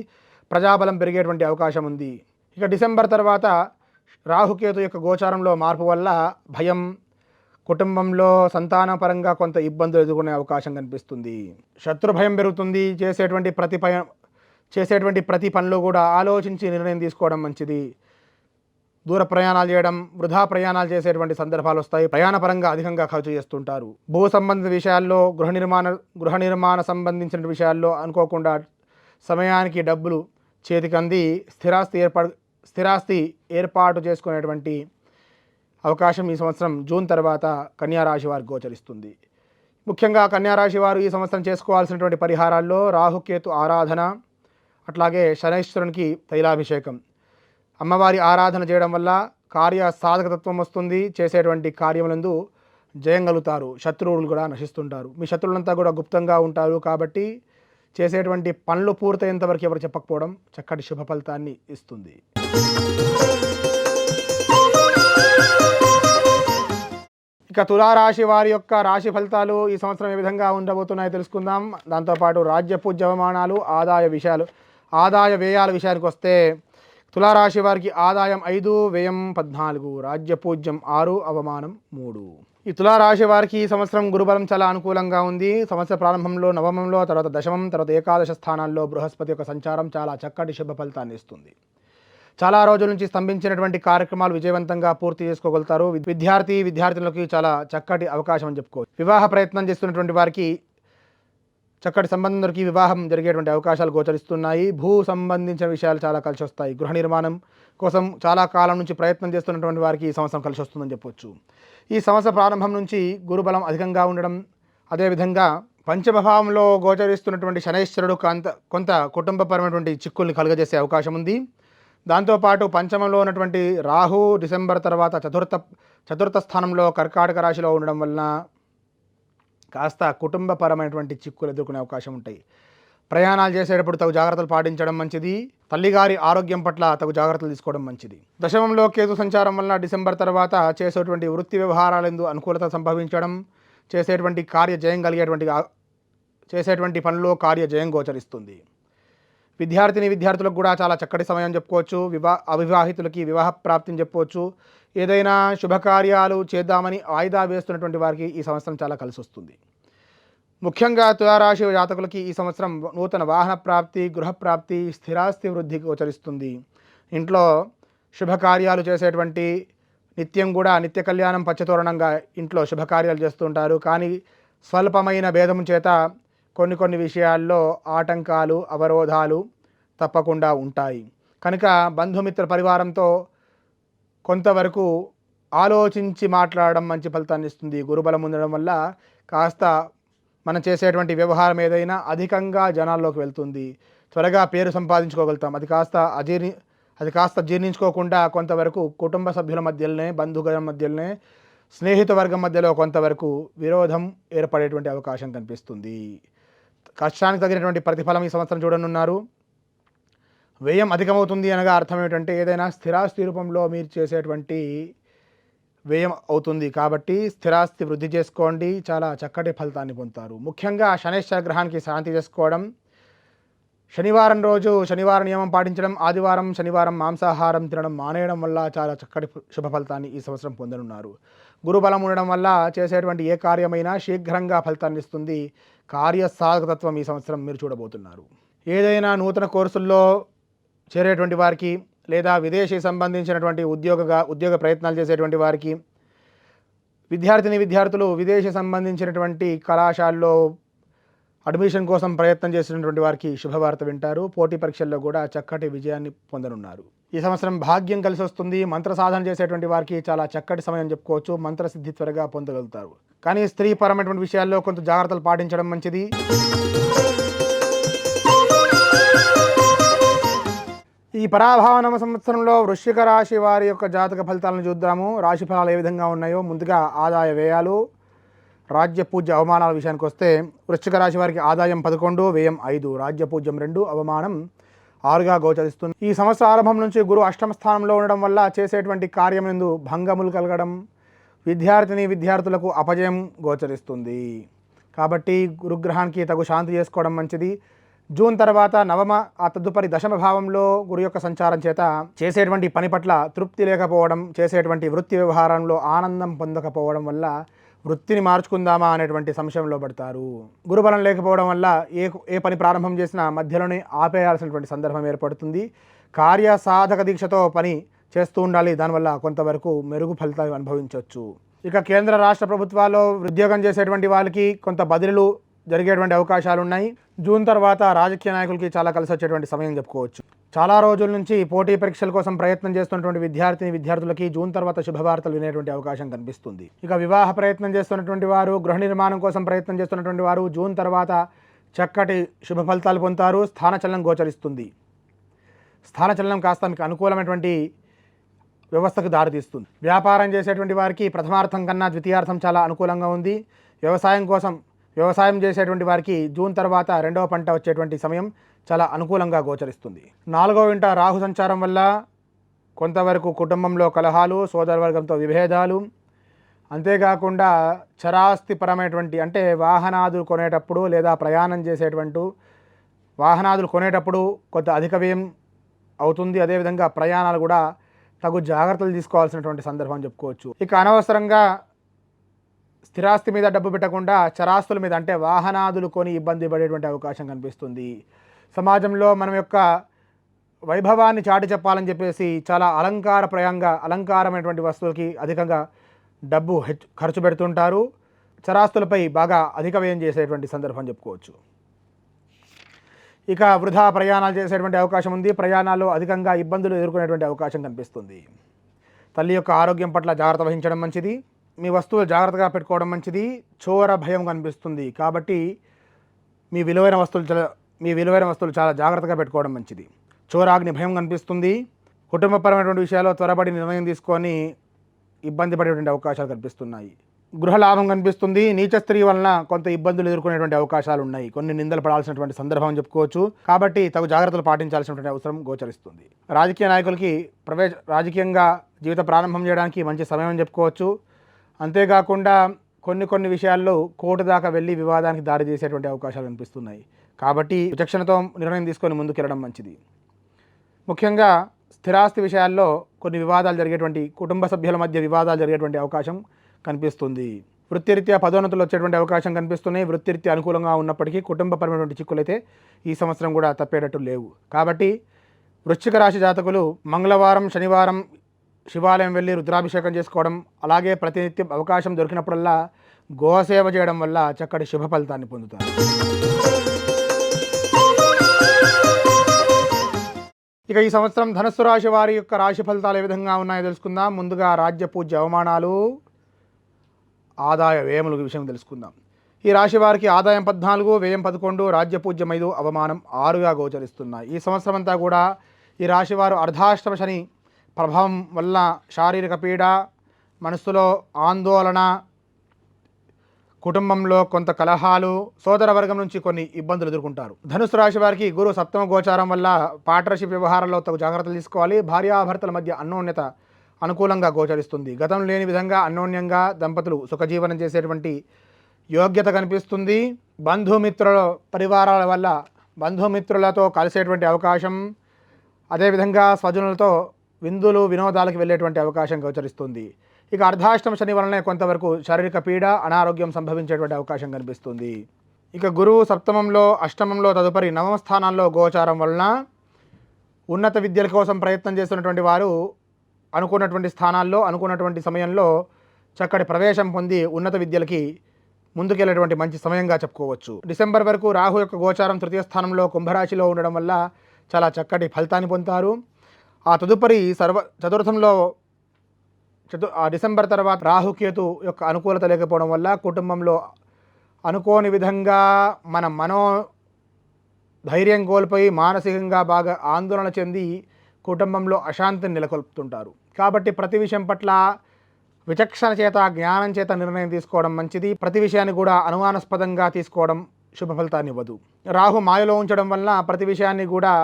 ప్రజాబలం పెరిగేటువంటి అవకాశం ఉంది. ఇక డిసెంబర్ తర్వాత రాహుకేతు యొక్క గోచారంలో మార్పు వల్ల భయం, కుటుంబంలో సంతానపరంగా కొంత ఇబ్బందులు ఎదుర్కొనే అవకాశం కనిపిస్తుంది. శత్రు భయం పెరుగుతుంది. చేసేటువంటి ప్రతి పనిలో కూడా ఆలోచించి నిర్ణయం తీసుకోవడం మంచిది. దూర ప్రయాణాలు చేయడం, వృధా ప్రయాణాలు చేసేటువంటి సందర్భాలు వస్తాయి. ప్రయాణపరంగా అధికంగా ఖర్చు చేస్తుంటారు. భూ సంబంధిత విషయాల్లో, గృహ నిర్మాణ సంబంధించిన విషయాల్లో అనుకోకుండా సమయానికి డబ్బులు చేతికి అంది స్థిరాస్తి ఏర్పాటు చేసుకునేటువంటి అవకాశం ఈ సంవత్సరం జూన్ తర్వాత కన్యా రాశి వారికి గోచరిస్తుంది. ముఖ్యంగా కన్యా రాశి వారు ఈ సంవత్సరం చేసుకోవాల్సినటువంటి పరిహారాల్లో రాహుకేతు ఆరాధన, అట్లాగే శనైశ్వరునికి తైలాభిషేకం, అమ్మవారి ఆరాధన చేయడం వల్ల కార్య సాధకతత్వం వస్తుంది. చేసేటువంటి కార్యములందు జయం కలుగుతారు. శత్రువులు కూడా నశిస్తుంటారు. మీ శత్రువులంతా కూడా గుప్తంగా ఉంటారు. కాబట్టి చేసేటువంటి పనులు పూర్తయ్యేంతవరకు ఎవరు చెప్పకపోవడం చక్కటి శుభ ఫలితాన్ని ఇస్తుంది. ఇక తులారాశి వారి యొక్క రాశి ఫలితాలు ఈ సంవత్సరం ఏ విధంగా ఉండబోతున్నాయో తెలుసుకుందాం. దాంతోపాటు రాజ్యపూజ్య అవమానాలు, ఆదాయ వ్యయాల విషయానికి వస్తే తులారాశి వారికి ఆదాయం 5, వ్యయం 14, రాజ్యపూజ్యం 6, అవమానం 3. ఈ తులారాశి వారికి ఈ సంవత్సరం గురుబలం చాలా అనుకూలంగా ఉంది. సంవత్సర ప్రారంభంలో నవమంలో, తర్వాత దశమం, తర్వాత ఏకాదశ స్థానాల్లో బృహస్పతి యొక్క సంచారం చాలా చక్కటి శుభ ఫలితాన్ని ఇస్తుంది. చాలా రోజుల నుంచి స్తంభించినటువంటి కార్యక్రమాలు విజయవంతంగా పూర్తి చేసుకోగలుగుతారు. విద్యార్థులకు చాలా చక్కటి అవకాశం అని చెప్పుకోవచ్చు. వివాహ ప్రయత్నం చేస్తున్నటువంటి వారికి చక్కటి సంబంధం దొరికి వివాహం జరిగేటువంటి అవకాశాలు గోచరిస్తున్నాయి. భూ సంబంధించిన విషయాలు చాలా కలిసి వస్తాయి. గృహ నిర్మాణం కోసం చాలా కాలం నుంచి ప్రయత్నం చేస్తున్నటువంటి వారికి ఈ సంవత్సరం కలిసి వస్తుందని చెప్పొచ్చు. ఈ సంవత్సర ప్రారంభం నుంచి గురుబలం అధికంగా ఉండడం, అదేవిధంగా పంచమభావంలో గోచరిస్తున్నటువంటి శనైశ్వరుడు కొంత కుటుంబపరమైనటువంటి చిక్కుల్ని కలుగజేసే అవకాశం ఉంది. దాంతోపాటు పంచమంలో ఉన్నటువంటి రాహు డిసెంబర్ తర్వాత చతుర్థ స్థానంలో కర్కాటక రాశిలో ఉండడం వలన కాస్త కుటుంబపరమైనటువంటి చిక్కులు ఎదుర్కొనే అవకాశం ఉంటాయి. ప్రయాణాలు చేసేటప్పుడు తగు జాగ్రత్తలు పాటించడం మంచిది. తల్లిగారి ఆరోగ్యం పట్ల తగు జాగ్రత్తలు తీసుకోవడం మంచిది. దశమంలో కేతు సంచారం వలన డిసెంబర్ తర్వాత చేసేటువంటి వృత్తి వ్యవహారాలందు అనుకూలత సంభవించడం, చేసేటువంటి పనుల్లో కార్యజయం గోచరిస్తుంది. విద్యార్థులకు కూడా చాలా చక్కటి సమయం చెప్పుకోవచ్చు. అవివాహితులకి వివాహ ప్రాప్తిని చెప్పుకోవచ్చు. ఏదైనా శుభకార్యాలు చేద్దామని వాయిదా వేస్తున్నటువంటి వారికి ఈ సంవత్సరం చాలా కలిసి వస్తుంది. ముఖ్యంగా తులారాశి జాతకులకి ఈ సంవత్సరం నూతన వాహన ప్రాప్తి, గృహప్రాప్తి, స్థిరాస్తి వృద్ధి గోచరిస్తుంది. ఇంట్లో శుభకార్యాలు చేసేటువంటి నిత్యం కూడా నిత్య కళ్యాణం పచ్చతోరణంగా ఇంట్లో శుభకార్యాలు చేస్తుంటారు. కానీ స్వల్పమైన భేదం చేత కొన్ని విషయాల్లో ఆటంకాలు అవరోధాలు తప్పకుండా ఉంటాయి. కనుక బంధుమిత్ర పరివారంతో కొంతవరకు ఆలోచించి మాట్లాడడం మంచి ఫలితాన్ని ఇస్తుంది. గురుబలం ఉండడం వల్ల కాస్త మనం చేసేటువంటి వ్యవహారం ఏదైనా అధికంగా జనాల్లోకి వెళ్తుంది. త్వరగా పేరు సంపాదించుకోగలుగుతాం. అది కాస్త జీర్ణించుకోకుండా కొంతవరకు కుటుంబ సభ్యుల మధ్యలోనే, బంధుగణం మధ్యలోనే, స్నేహిత వర్గం మధ్యలో కొంతవరకు విరోధం ఏర్పడేటువంటి అవకాశం కనిపిస్తుంది. కష్టానికి తగినటువంటి ప్రతిఫలం ఈ సంవత్సరం చూడనున్నారు. వ్యయం అధికమవుతుంది అనగా అర్థం ఏమిటంటే ఏదైనా స్థిరాస్తి రూపంలో మీరు చేసేటువంటి వ్యయం అవుతుంది. కాబట్టి స్థిరాస్తి వృద్ధి చేసుకోండి, చాలా చక్కటి ఫలితాన్ని పొందుతారు. ముఖ్యంగా శనైశ్చర గ్రహానికి శాంతి చేసుకోవడం, శనివారం రోజు శనివారం నియమం పాటించడం, ఆదివారం శనివారం మాంసాహారం తినడం మానేయడం వల్ల చాలా చక్కటి శుభ ఫలితాన్ని ఈ సంవత్సరం పొందనున్నారు. గురుబలం ఉండడం వల్ల చేసేటువంటి ఏ కార్యమైనా శీఘ్రంగా ఫలితాన్ని ఇస్తుంది. కార్యసాధకతత్వం ఈ సంవత్సరం మీరు చూడబోతున్నారు. ఏదైనా నూతన కోర్సుల్లో చేరేటువంటి వారికి లేదా విదేశీ సంబంధించినటువంటి ఉద్యోగ ప్రయత్నాలు చేసేటువంటి వారికి, విద్యార్థులు విదేశీ సంబంధించినటువంటి కళాశాలలో అడ్మిషన్ కోసం ప్రయత్నం చేసినటువంటి వారికి శుభవార్త వింటారు. పోటీ పరీక్షల్లో కూడా చక్కటి విజయాన్ని పొందనున్నారు. ఈ సంవత్సరం భాగ్యం కలిసి వస్తుంది. మంత్ర సాధన చేసేటువంటి వారికి చాలా చక్కటి సమయం చెప్పుకోవచ్చు. మంత్రసిద్ధి త్వరగా పొందగలుగుతారు. కానీ స్త్రీపరమైనటువంటి విషయాల్లో కొంత జాగ్రత్తలు పాటించడం మంచిది. ఈ పరాభావనామ సంవత్సరంలో వృశ్చిక రాశి వారి యొక్క జాతక ఫలితాలను చూద్దాము. రాశి ఫలాలు ఏ విధంగా ఉన్నాయో ముందుగా ఆదాయ వ్యయాలు, రాజ్య పూజ్య అవమానాల విషయానికి వస్తే వృశ్చిక రాశి వారికి ఆదాయం 11, వ్యయం 5, రాజ్య పూజ్యం 2, అవమానం 6గా గోచరిస్తుంది. ఈ సంవత్సర ఆరంభం నుంచి గురు అష్టమ స్థానంలో ఉండడం వల్ల చేసేటువంటి కార్యమందు భంగములు కలగడం, విద్యార్థులకు అపజయం గోచరిస్తుంది. కాబట్టి గురుగ్రహానికి తగు శాంతి చేసుకోవడం మంచిది. జూన్ తర్వాత నవమ, ఆ తదుపరి దశమ భావంలో గురు యొక్క సంచారం చేత చేసేటువంటి పని పట్ల తృప్తి లేకపోవడం, చేసేటువంటి వృత్తి వ్యవహారంలో ఆనందం పొందకపోవడం వల్ల వృత్తిని మార్చుకుందామా అనేటువంటి సంశయంలో పడతారు. గురుబలం లేకపోవడం వల్ల ఏ పని ప్రారంభం చేసినా మధ్యలోనే ఆపేయాల్సినటువంటి సందర్భం ఏర్పడుతుంది. కార్యసాధక దీక్షతో పని చేస్తూ ఉండాలి. దానివల్ల కొంతవరకు మెరుగు ఫలితాలు అనుభవించవచ్చు. ఇక కేంద్ర రాష్ట్ర ప్రభుత్వాల్లో ఉద్యోగం చేసేటువంటి వాళ్ళకి కొంత బదిలీలు జరిగేటువంటి అవకాశాలు ఉన్నాయి. జూన్ తర్వాత రాజకీయ నాయకులకి చాలా కలిసి వచ్చేటువంటి సమయం చెప్పుకోవచ్చు. చాలా రోజుల నుంచి పోటీ పరీక్షల కోసం ప్రయత్నం చేస్తున్నటువంటి విద్యార్థులకి జూన్ తర్వాత శుభవార్తలు వినేటువంటి అవకాశం కనిపిస్తుంది. ఇక వివాహ ప్రయత్నం చేస్తున్నటువంటి వారు, గృహ నిర్మాణం కోసం ప్రయత్నం చేస్తున్నటువంటి వారు జూన్ తర్వాత చక్కటి శుభ ఫలితాలు పొందుతారు. స్థానచలనం గోచరిస్తుంది. స్థానచలనం కాస్త మీకు అనుకూలమైనటువంటి వ్యవస్థకు దారితీస్తుంది. వ్యాపారం చేసేటువంటి వారికి ప్రథమార్థం కన్నా ద్వితీయార్థం చాలా అనుకూలంగా ఉంది. వ్యవసాయం చేసేటువంటి వారికి జూన్ తర్వాత రెండవ పంట వచ్చేటువంటి సమయం చాలా అనుకూలంగా గోచరిస్తుంది. 4వ ఇంట రాహు సంచారం వల్ల కొంతవరకు కుటుంబంలో కలహాలు, సోదరవర్గంతో విభేదాలు, అంతేకాకుండా చరాస్తిపరమైనటువంటి అంటే వాహనాదులు కొనేటప్పుడు లేదా ప్రయాణం చేసేటువంటి వాహనాదులు కొనేటప్పుడు కొంత అధిక వ్యయం అవుతుంది. అదేవిధంగా ప్రయాణాలు కూడా తగు జాగ్రత్తలు తీసుకోవాల్సినటువంటి సందర్భం చెప్పుకోవచ్చు. ఇక అనవసరంగా స్థిరాస్తి మీద డబ్బు పెట్టకుండా చరాస్తుల మీద అంటే వాహనాదులు కొని ఇబ్బంది పడేటువంటి అవకాశం కనిపిస్తుంది. సమాజంలో మనం యొక్క వైభవాన్ని చాటి చెప్పాలని చెప్పేసి చాలా అలంకారమైనటువంటి వస్తువులకి అధికంగా డబ్బు ఖర్చు పెడుతుంటారు. చరాస్తులపై బాగా అధిక వ్యయం చేసేటువంటి సందర్భం చెప్పుకోవచ్చు. ఇక వృధా ప్రయాణాలు చేసేటువంటి అవకాశం ఉంది. ప్రయాణాల్లో అధికంగా ఇబ్బందులు ఎదుర్కొనేటువంటి అవకాశం కనిపిస్తుంది. తల్లి యొక్క ఆరోగ్యం పట్ల జాగ్రత్త వహించడం మంచిది. మీ వస్తువులు జాగ్రత్తగా పెట్టుకోవడం మంచిది. చోర భయం కనిపిస్తుంది కాబట్టి మీ విలువైన వస్తువులు చాలా జాగ్రత్తగా పెట్టుకోవడం మంచిది. చోరాగ్ని భయం కనిపిస్తుంది. కుటుంబపరమైనటువంటి విషయాల్లో త్వరపడి నిర్ణయం తీసుకొని ఇబ్బంది పడేటువంటి అవకాశాలు కనిపిస్తున్నాయి. గృహ లాభం కనిపిస్తుంది. నీచ స్త్రీ వలన కొంత ఇబ్బందులు ఎదుర్కొనేటువంటి అవకాశాలు ఉన్నాయి. కొన్ని నిందలు పడాల్సినటువంటి సందర్భం చెప్పుకోవచ్చు. కాబట్టి తగు జాగ్రత్తలు పాటించాల్సినటువంటి అవసరం గోచరిస్తుంది. రాజకీయ నాయకులకి రాజకీయంగా జీవిత ప్రారంభం చేయడానికి మంచి సమయం అని చెప్పుకోవచ్చు. అంతేకాకుండా కొన్ని విషయాల్లో కోర్టు దాకా వెళ్ళి వివాదానికి దారి తీసేటువంటి అవకాశాలు కనిపిస్తున్నాయి. కాబట్టి విచక్షణతో నిర్ణయం తీసుకొని ముందుకెళ్ళడం మంచిది. ముఖ్యంగా స్థిరాస్తి విషయాల్లో కొన్ని వివాదాలు జరిగేటువంటి కుటుంబ సభ్యుల మధ్య వివాదాలు జరిగేటువంటి అవకాశం కనిపిస్తుంది. వృత్తిరీత్యా పదోన్నతులు వచ్చేటువంటి అవకాశం కనిపిస్తున్నాయి. వృత్తిరీత్యా అనుకూలంగా ఉన్నప్పటికీ కుటుంబపరమైనటువంటి చిక్కులైతే ఈ సంవత్సరం కూడా తప్పేటట్టు లేవు. కాబట్టి వృశ్చిక రాశి జాతకులు మంగళవారం, శనివారం శివాలయం వెళ్ళి రుద్రాభిషేకం చేసుకోవడం, అలాగే ప్రతినిత్యం అవకాశం దొరికినప్పుడల్లా గోసేవ చేయడం వల్ల చక్కటి శుభ ఫలితాన్ని పొందుతారు. ఇక ఈ సంవత్సరం ధనుస్సు రాశి వారి యొక్క రాశి ఫలితాలు ఏ విధంగా ఉన్నాయో తెలుసుకుందాం. ముందుగా రాజ్య పూజ్య అవమానాలు, ఆదాయ వ్యయముల విషయం తెలుసుకుందాం. ఈ రాశి వారికి ఆదాయం 14, వ్యయం 11, రాజ్య పూజ్యం 5, అవమానం 6గా గోచరిస్తున్నాయి. ఈ సంవత్సరం అంతా కూడా ఈ రాశివారు అర్ధాష్టమ శని ప్రభావం వల్ల శారీరక పీడ, మనస్సులో ఆందోళన, కుటుంబంలో కొంత కలహాలు, సోదర వర్గం నుంచి కొన్ని ఇబ్బందులు ఎదుర్కొంటారు. ధనుసు రాశి వారికి గురు సప్తమ గోచారం వల్ల పార్ట్నర్షిప్ వ్యవహారాల్లో తగు జాగ్రత్తలు తీసుకోవాలి. భార్యాభర్తల మధ్య అన్యోన్యత అనుకూలంగా గోచరిస్తుంది. గతం లేని విధంగా అన్యోన్యంగా దంపతులు సుఖజీవనం చేసేటువంటి యోగ్యత కనిపిస్తుంది. బంధుమిత్రుల పరివారాల వల్ల బంధుమిత్రులతో కలిసేటువంటి అవకాశం, అదేవిధంగా స్వజనులతో విందులు వినోదాలకు వెళ్ళేటువంటి అవకాశం గోచరిస్తుంది. ఇక అర్ధాష్టమ శని వలనే కొంతవరకు శారీరక పీడ, అనారోగ్యం సంభవించేటువంటి అవకాశం కనిపిస్తుంది. ఇక గురువు సప్తమంలో, అష్టమంలో, తదుపరి నవమ స్థానాల్లో గోచారం వలన ఉన్నత విద్యల కోసం ప్రయత్నం చేస్తున్నటువంటి వారు అనుకున్నటువంటి స్థానాల్లో అనుకున్నటువంటి సమయంలో చక్కటి ప్రవేశం పొంది ఉన్నత విద్యలకి ముందుకెళ్ళేటువంటి మంచి సమయంగా చెప్పుకోవచ్చు. డిసెంబర్ వరకు రాహు యొక్క గోచారం తృతీయ స్థానంలో కుంభరాశిలో ఉండడం వల్ల చాలా చక్కటి ఫలితాన్ని పొందుతారు. ఆ తదుపరి చతుర్థంలో డిసెంబర్ తర్వాత రాహుకేతు యొక్క అనుకూలత లేకపోవడం వల్ల కుటుంబంలో అనుకోని విధంగా మనో ధైర్యం కోల్పోయి మానసికంగా బాగా ఆందోళన చెంది కుటుంబంలో అశాంతిని నెలకొల్పుతుంటారు. కాబట్టి ప్రతి విషయం పట్ల విచక్షణ చేత, జ్ఞానం చేత నిర్ణయం తీసుకోవడం మంచిది. ప్రతి విషయాన్ని కూడా అనుమానాస్పదంగా తీసుకోవడం శుభ ఫలితాన్ని ఇవ్వదు. రాహు మాయలో ఉంచడం వలన ప్రతి విషయాన్ని కూడా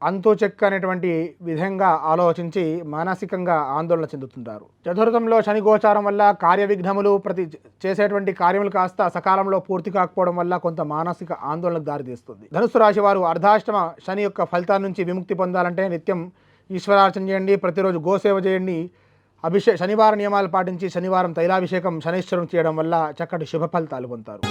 అంతు చెక్కనేటువంటి విధంగా ఆలోచించి మానసికంగా ఆందోళన చెందుతుంటారు. చతుర్థంలో శని గోచారం వల్ల కార్య విఘ్నములు, చేసేటువంటి కార్యములు కాస్త సకాలంలో పూర్తి కాకపోవడం వల్ల కొంత మానసిక ఆందోళనకు దారితీస్తుంది. ధనుస్సు రాశి వారు అర్ధాష్టమ శని యొక్క ఫలితాల నుంచి విముక్తి పొందాలంటే నిత్యం ఈశ్వరార్చన చేయండి, ప్రతిరోజు గోసేవ చేయండి, శనివార నియమాలు పాటించి శనివారం తైలాభిషేకం శనీశ్వరం చేయడం వల్ల చక్కటి శుభ ఫలితాలు పొందుతారు.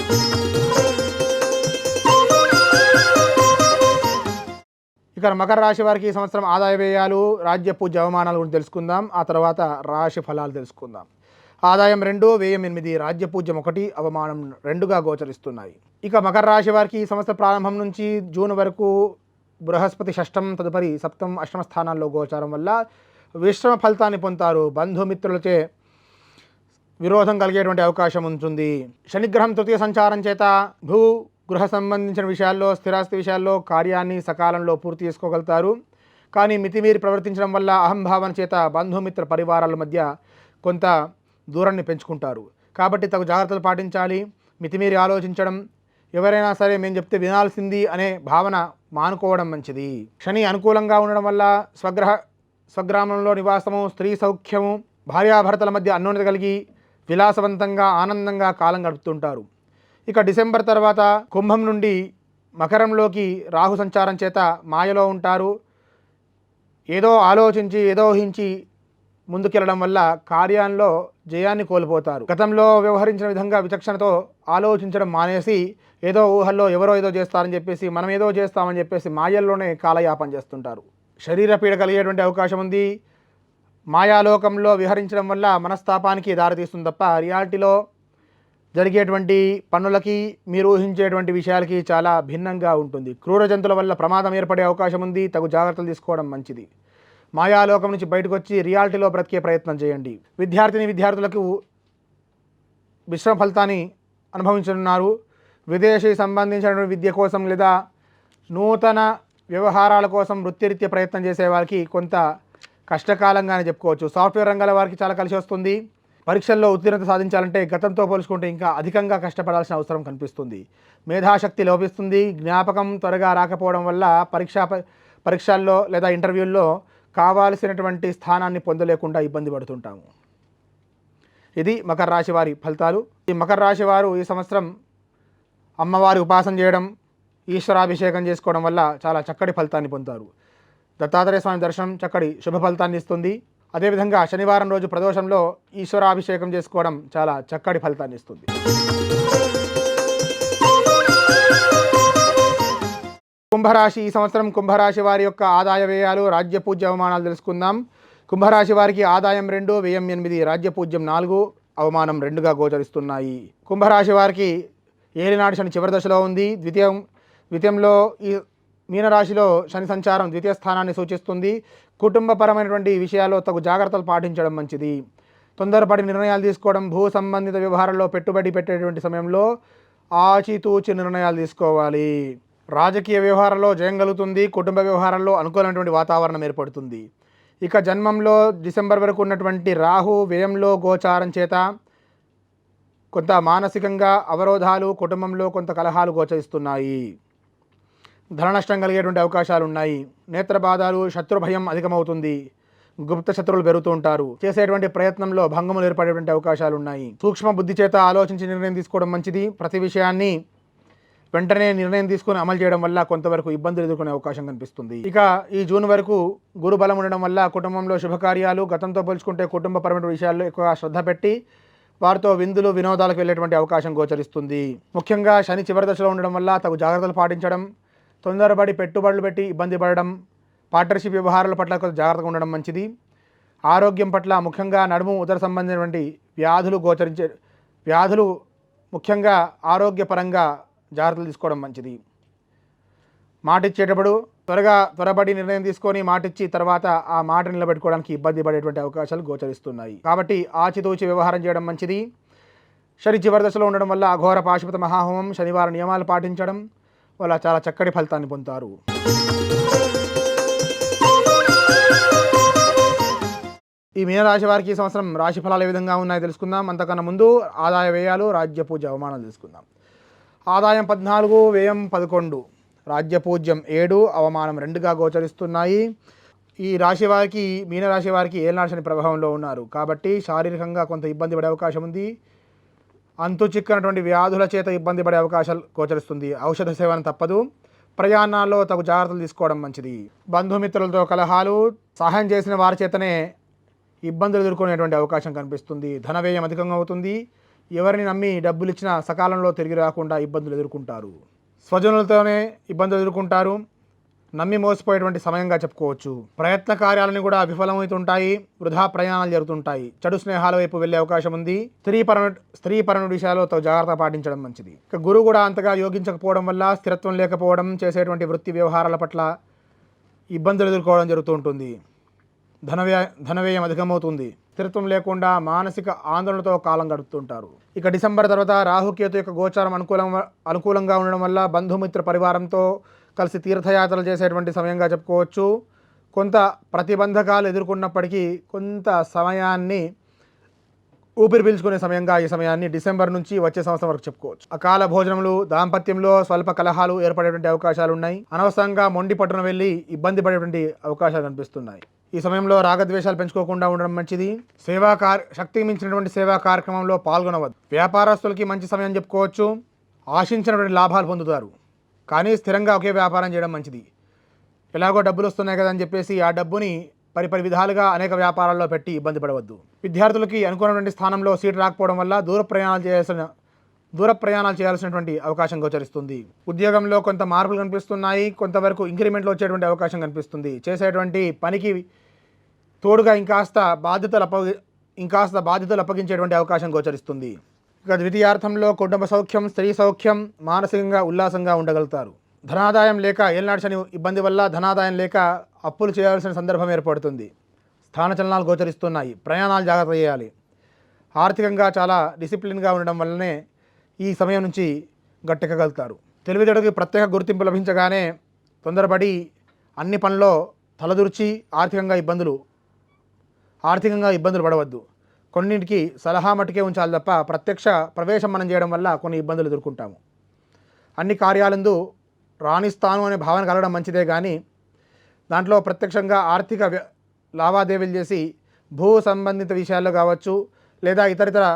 ఇక మకర రాశి వారికి ఈ సంవత్సరం ఆదాయ వ్యయాలు, రాజ్య పూజ్య అవమానాల గురించి తెలుసుకుందాం. ఆ తర్వాత రాశి ఫలాలు తెలుసుకుందాం. ఆదాయం 2, వ్యయం 8, రాజ్య పూజ్యం 1, అవమానం 2గా గోచరిస్తున్నాయి. ఇక మకర రాశి వారికి ఈ సంవత్సర ప్రారంభం నుంచి జూన్ వరకు బృహస్పతి షష్టం, తదుపరి సప్తం, అష్టమ స్థానాల్లో గోచారం వల్ల విశ్రమ ఫలితాన్ని పొందుతారు. బంధుమిత్రులచే విరోధం కలిగేటువంటి అవకాశం ఉంటుంది. శనిగ్రహం తృతీయ సంచారం చేత గృహ సంబంధించిన విషయాల్లో, స్థిరాస్తి విషయాల్లో కార్యాన్ని సకాలంలో పూర్తి చేసుకోగలుగుతారు. కానీ మితిమీరి ప్రవర్తించడం వల్ల అహంభావన చేత బంధుమిత్ర పరివారాల మధ్య కొంత దూరాన్ని పెంచుకుంటారు. కాబట్టి తగు జాగ్రత్తలు పాటించాలి. మితిమీరి ఆలోచించడం, ఎవరైనా సరే మేము చెప్తే వినాల్సింది అనే భావన మానుకోవడం మంచిది. శని అనుకూలంగా ఉండడం వల్ల స్వగ్రామంలో నివాసము, స్త్రీ సౌఖ్యము, భార్యాభర్తల మధ్య అన్యోన్యత కలిగి విలాసవంతంగా ఆనందంగా కాలం గడుపుతుంటారు. ఇక డిసెంబర్ తర్వాత కుంభం నుండి మకరంలోకి రాహు సంచారం చేత మాయలో ఉంటారు. ఏదో ఆలోచించి, ఏదో ఊహించి ముందుకెళ్ళడం వల్ల కార్యాల్లో జయాన్ని కోల్పోతారు. గతంలో వ్యవహరించిన విధంగా విచక్షణతో ఆలోచించడం మానేసి ఏదో ఊహల్లో ఎవరో ఏదో చేస్తారని చెప్పేసి, మనం ఏదో చేస్తామని చెప్పేసి మాయల్లోనే కాలయాపన చేస్తుంటారు. శరీర పీడ కలిగేటువంటి అవకాశం ఉంది. మాయాలోకంలో విహరించడం వల్ల మనస్తాపానికి దారితీస్తుంది తప్ప రియాలిటీలో జరిగేటువంటి పనులకి మీరు ఊహించేటువంటి విషయాలకి చాలా భిన్నంగా ఉంటుంది. క్రూర జంతువుల వల్ల ప్రమాదం ఏర్పడే అవకాశం ఉంది. తగు జాగ్రత్తలు తీసుకోవడం మంచిది. మాయాలోకం నుంచి బయటకు వచ్చి రియాలిటీలో బ్రతికే ప్రయత్నం చేయండి. విద్యార్థులకు మిశ్రమ ఫలితాన్ని అనుభవించనున్నారు. విదేశీ సంబంధించినటువంటి విద్య కోసం లేదా నూతన వ్యవహారాల కోసం వృత్తిరీత్యా ప్రయత్నం చేసే వారికి కొంత కష్టకాలంగానే చెప్పుకోవచ్చు. సాఫ్ట్వేర్ రంగాల వారికి చాలా కలిసి వస్తుంది. పరీక్షల్లో ఉత్తీర్ణత సాధించాలంటే గతంతో పోల్చుకుంటే ఇంకా అధికంగా కష్టపడాల్సిన అవసరం కనిపిస్తుంది. మేధాశక్తి లోపిస్తుంది. జ్ఞాపకం త్వరగా రాకపోవడం వల్ల పరీక్షల్లో లేదా ఇంటర్వ్యూల్లో కావాల్సినటువంటి స్థానాన్ని పొందలేకుండా ఇబ్బంది పడుతుంటాము. ఇది మకర రాశి వారి ఫలితాలు. ఈ మకర రాశి వారు ఈ సంవత్సరం అమ్మవారి ఉపాసన చేయడం, ఈశ్వరాభిషేకం చేసుకోవడం వల్ల చాలా చక్కటి ఫలితాన్ని పొందుతారు. దత్తాత్రేయ స్వామి దర్శనం చక్కటి శుభ ఫలితాన్ని ఇస్తుంది. అదేవిధంగా శనివారం రోజు ప్రదోషంలో ఈశ్వరాభిషేకం చేసుకోవడం చాలా చక్కటి ఫలితాన్ని ఇస్తుంది. కుంభరాశి ఈ సంవత్సరం కుంభరాశి వారి యొక్క ఆదాయ వ్యయాలు, రాజ్య పూజ్య అవమానాలు తెలుసుకుందాం. కుంభరాశి వారికి ఆదాయం 2, వ్యయం 8, రాజ్య పూజ్యం 4, అవమానం 2గా గోచరిస్తున్నాయి. కుంభరాశి వారికి ఏలినాడు శని చివరి దశలో ఉంది. ద్వితీయంలో ఈ మీనరాశిలో శని సంచారం ద్వితీయ స్థానాన్ని సూచిస్తుంది. కుటుంబపరమైనటువంటి విషయాల్లో తగు జాగ్రత్తలు పాటించడం మంచిది. తొందరపడి నిర్ణయాలు తీసుకోవడం, భూ సంబంధిత వ్యవహారాల్లో పెట్టుబడి పెట్టేటువంటి సమయంలో ఆచితూచి నిర్ణయాలు తీసుకోవాలి. రాజకీయ వ్యవహారాల్లో జయం కలుగుతుంది. కుటుంబ వ్యవహారాల్లో అనుకూలమైనటువంటి వాతావరణం ఏర్పడుతుంది. ఇక జన్మంలో డిసెంబర్ వరకు ఉన్నటువంటి రాహు వ్యయంలో గోచారం చేత కొంత మానసికంగా అవరోధాలు, కుటుంబంలో కొంత కలహాలు గోచరిస్తున్నాయి. ధన నష్టం కలిగేటువంటి అవకాశాలు ఉన్నాయి. నేత్రబాధాలు, శత్రుభయం అధికమవుతుంది. గుప్త శత్రువులు పెరుగుతూ ఉంటారు. చేసేటువంటి ప్రయత్నంలో భంగములు ఏర్పడేటువంటి అవకాశాలు ఉన్నాయి. సూక్ష్మ బుద్ధి చేత ఆలోచించి నిర్ణయం తీసుకోవడం మంచిది. ప్రతి విషయాన్ని వెంటనే నిర్ణయం తీసుకుని అమలు చేయడం వల్ల కొంతవరకు ఇబ్బందులు ఎదుర్కొనే అవకాశం కనిపిస్తుంది. ఇక ఈ జూన్ వరకు గురు బలం ఉండడం వల్ల కుటుంబంలో శుభకార్యాలు, గతంతో పోల్చుకుంటే కుటుంబపరమైన విషయాల్లో ఎక్కువగా శ్రద్ధ పెట్టి వారితో విందులు వినోదాలకు వెళ్ళేటువంటి అవకాశం గోచరిస్తుంది. ముఖ్యంగా శని చివరి దశలో ఉండడం వల్ల తగు జాగ్రత్తలు పాటించడం, తొందరపడి పెట్టుబడులు పెట్టి ఇబ్బంది పడడం, పార్ట్నర్షిప్ వ్యవహారాల పట్ల కొంచెం జాగ్రత్తగా ఉండడం మంచిది. ఆరోగ్యం పట్ల ముఖ్యంగా నడుము, ఉదర సంబంధించినటువంటి వ్యాధులు ముఖ్యంగా ఆరోగ్యపరంగా జాగ్రత్తలు తీసుకోవడం మంచిది. మాటిచ్చేటప్పుడు త్వరబడి నిర్ణయం తీసుకొని మాటిచ్చి తర్వాత ఆ మాట నిలబెట్టుకోవడానికి ఇబ్బంది పడేటువంటి అవకాశాలు గోచరిస్తున్నాయి. కాబట్టి ఆచితూచి వ్యవహారం చేయడం మంచిది. శని చివరి దశలో ఉండడం వల్ల అఘోర పాశుపత మహాహోమం, శనివారం నియమాలు పాటించడం వల్ల చాలా చక్కటి ఫలితాన్ని పొందుతారు. ఈ మీనరాశి వారికి ఈ సంవత్సరం రాశి ఫలాలు ఏ విధంగా ఉన్నాయో తెలుసుకుందాం. అంతకన్నా ముందు ఆదాయ వ్యయాలు, రాజ్య పూజ అవమానాలు తెలుసుకుందాం. ఆదాయం 14, వ్యయం 11, రాజ్య పూజ్యం 7, అవమానం 2గా గోచరిస్తున్నాయి. ఈ రాశి వారికి, మీనరాశి వారికి ఏలినాటి శని ప్రభావంలో ఉన్నారు కాబట్టి శారీరకంగా కొంత ఇబ్బంది పడే అవకాశం ఉంది. అంతు చిక్కనటువంటి వ్యాధుల చేత ఇబ్బంది పడే అవకాశాలు గోచరిస్తుంది. ఔషధ సేవన తప్పదు. ప్రయాణాల్లో తగు జాగ్రత్తలు తీసుకోవడం మంచిది. బంధుమిత్రులతో కలహాలు, సహాయం చేసిన వారి చేతనే ఇబ్బందులు ఎదుర్కొనేటువంటి అవకాశం కనిపిస్తుంది. ధన వ్యయం అధికంగా అవుతుంది. ఎవరిని నమ్మి డబ్బులు ఇచ్చినా సకాలంలో తిరిగి రాకుండా ఇబ్బందులు ఎదుర్కొంటారు. స్వజనులతోనే ఇబ్బందులు ఎదుర్కొంటారు. నమ్మి మోసపోయేటువంటి సమయంగా చెప్పుకోవచ్చు. ప్రయత్న కార్యాలను కూడా విఫలమవుతుంటాయి. వృధా ప్రయాణాలు జరుగుతుంటాయి. చెడు స్నేహాల వైపు వెళ్ళే అవకాశం ఉంది. స్త్రీపరణ విషయాల్లో జాగ్రత్త పాటించడం మంచిది. ఇక గురువు కూడా అంతగా యోగించకపోవడం వల్ల స్థిరత్వం లేకపోవడం, చేసేటువంటి వృత్తి వ్యవహారాల పట్ల ఇబ్బందులు ఎదుర్కోవడం జరుగుతూ ఉంటుంది. ధన వ్యయం అధికమవుతుంది. స్థిరత్వం లేకుండా మానసిక ఆందోళనతో కాలం గడుపుతుంటారు. ఇక డిసెంబర్ తర్వాత రాహుకేతు యొక్క గోచారం అనుకూలంగా ఉండడం వల్ల బంధుమిత్ర పరివారంతో కలిసి తీర్థయాత్రలు చేసేటువంటి సమయంగా చెప్పుకోవచ్చు. కొంత ప్రతిబంధకాలు ఎదుర్కొన్నప్పటికీ కొంత సమయాన్ని ఊపిరి పీల్చుకునే సమయంగా ఈ సమయాన్ని డిసెంబర్ నుంచి వచ్చే సంవత్సరం వరకు చెప్పుకోవచ్చు. అకాల భోజనములు, దాంపత్యంలో స్వల్ప కలహాలు ఏర్పడేటువంటి అవకాశాలు ఉన్నాయి. అనవసరంగా మొండి పట్టున వెళ్ళి ఇబ్బంది పడేటువంటి అవకాశాలు కనిపిస్తున్నాయి. ఈ సమయంలో రాగద్వేషాలు పెంచుకోకుండా ఉండడం మంచిది. శక్తికి మించినటువంటి సేవా కార్యక్రమంలో పాల్గొనవద్దు. వ్యాపారస్తులకి మంచి సమయం చెప్పుకోవచ్చు. ఆశించినటువంటి లాభాలు పొందుతారు. కానీ స్థిరంగా ఒకే వ్యాపారం చేయడం మంచిది. ఎలాగో డబ్బులు వస్తున్నాయి కదా అని చెప్పేసి ఆ డబ్బుని పరిపరి విధాలుగా అనేక వ్యాపారాల్లో పెట్టి ఇబ్బంది పడవద్దు. విద్యార్థులకి అనుకున్నటువంటి స్థానంలో సీటు రాకపోవడం వల్ల దూర ప్రయాణాలు చేయాల్సినటువంటి అవకాశం గోచరిస్తుంది. ఉద్యోగంలో కొంత మార్పులు కనిపిస్తున్నాయి. కొంతవరకు ఇంక్రిమెంట్లు వచ్చేటువంటి అవకాశం కనిపిస్తుంది. చేసేటువంటి పనికి తోడుగా ఇంకాస్త బాధ్యతలు అప్పగించేటువంటి అవకాశం గోచరిస్తుంది. ఇక ద్వితీయార్థంలో కుటుంబ సౌఖ్యం, స్త్రీ సౌఖ్యం, మానసికంగా ఉల్లాసంగా ఉండగలుగుతారు. ధనాదాయం లేక ఏలినాటి శని ఇబ్బంది వల్ల ధనాదాయం లేక అప్పులు చేయాల్సిన సందర్భం ఏర్పడుతుంది. స్థానచలనాలు గోచరిస్తున్నాయి. ప్రయాణాలు జాగ్రత్త చేయాలి. ఆర్థికంగా చాలా డిసిప్లిన్గా ఉండడం వల్లనే ఈ సమయం నుంచి గట్టెక్కగలుగుతారు. తెలివితేటకి ప్రత్యేక గుర్తింపు లభించగానే తొందరపడి అన్ని పనుల్లో తలదూర్చి ఆర్థికంగా ఇబ్బందులు పడవద్దు. కొన్నింటికి సలహా మట్టుకే ఉంచాలి తప్ప ప్రత్యక్ష ప్రవేశం మనం చేయడం వల్ల కొన్ని ఇబ్బందులు ఎదుర్కొంటాము. అన్ని కార్యాలందు రాణిస్తాను అనే భావన కలగడం మంచిదే కానీ దాంట్లో ప్రత్యక్షంగా ఆర్థిక లావాదేవీలు చేసి భూ సంబంధిత విషయాల్లో కావచ్చు లేదా ఇతరితర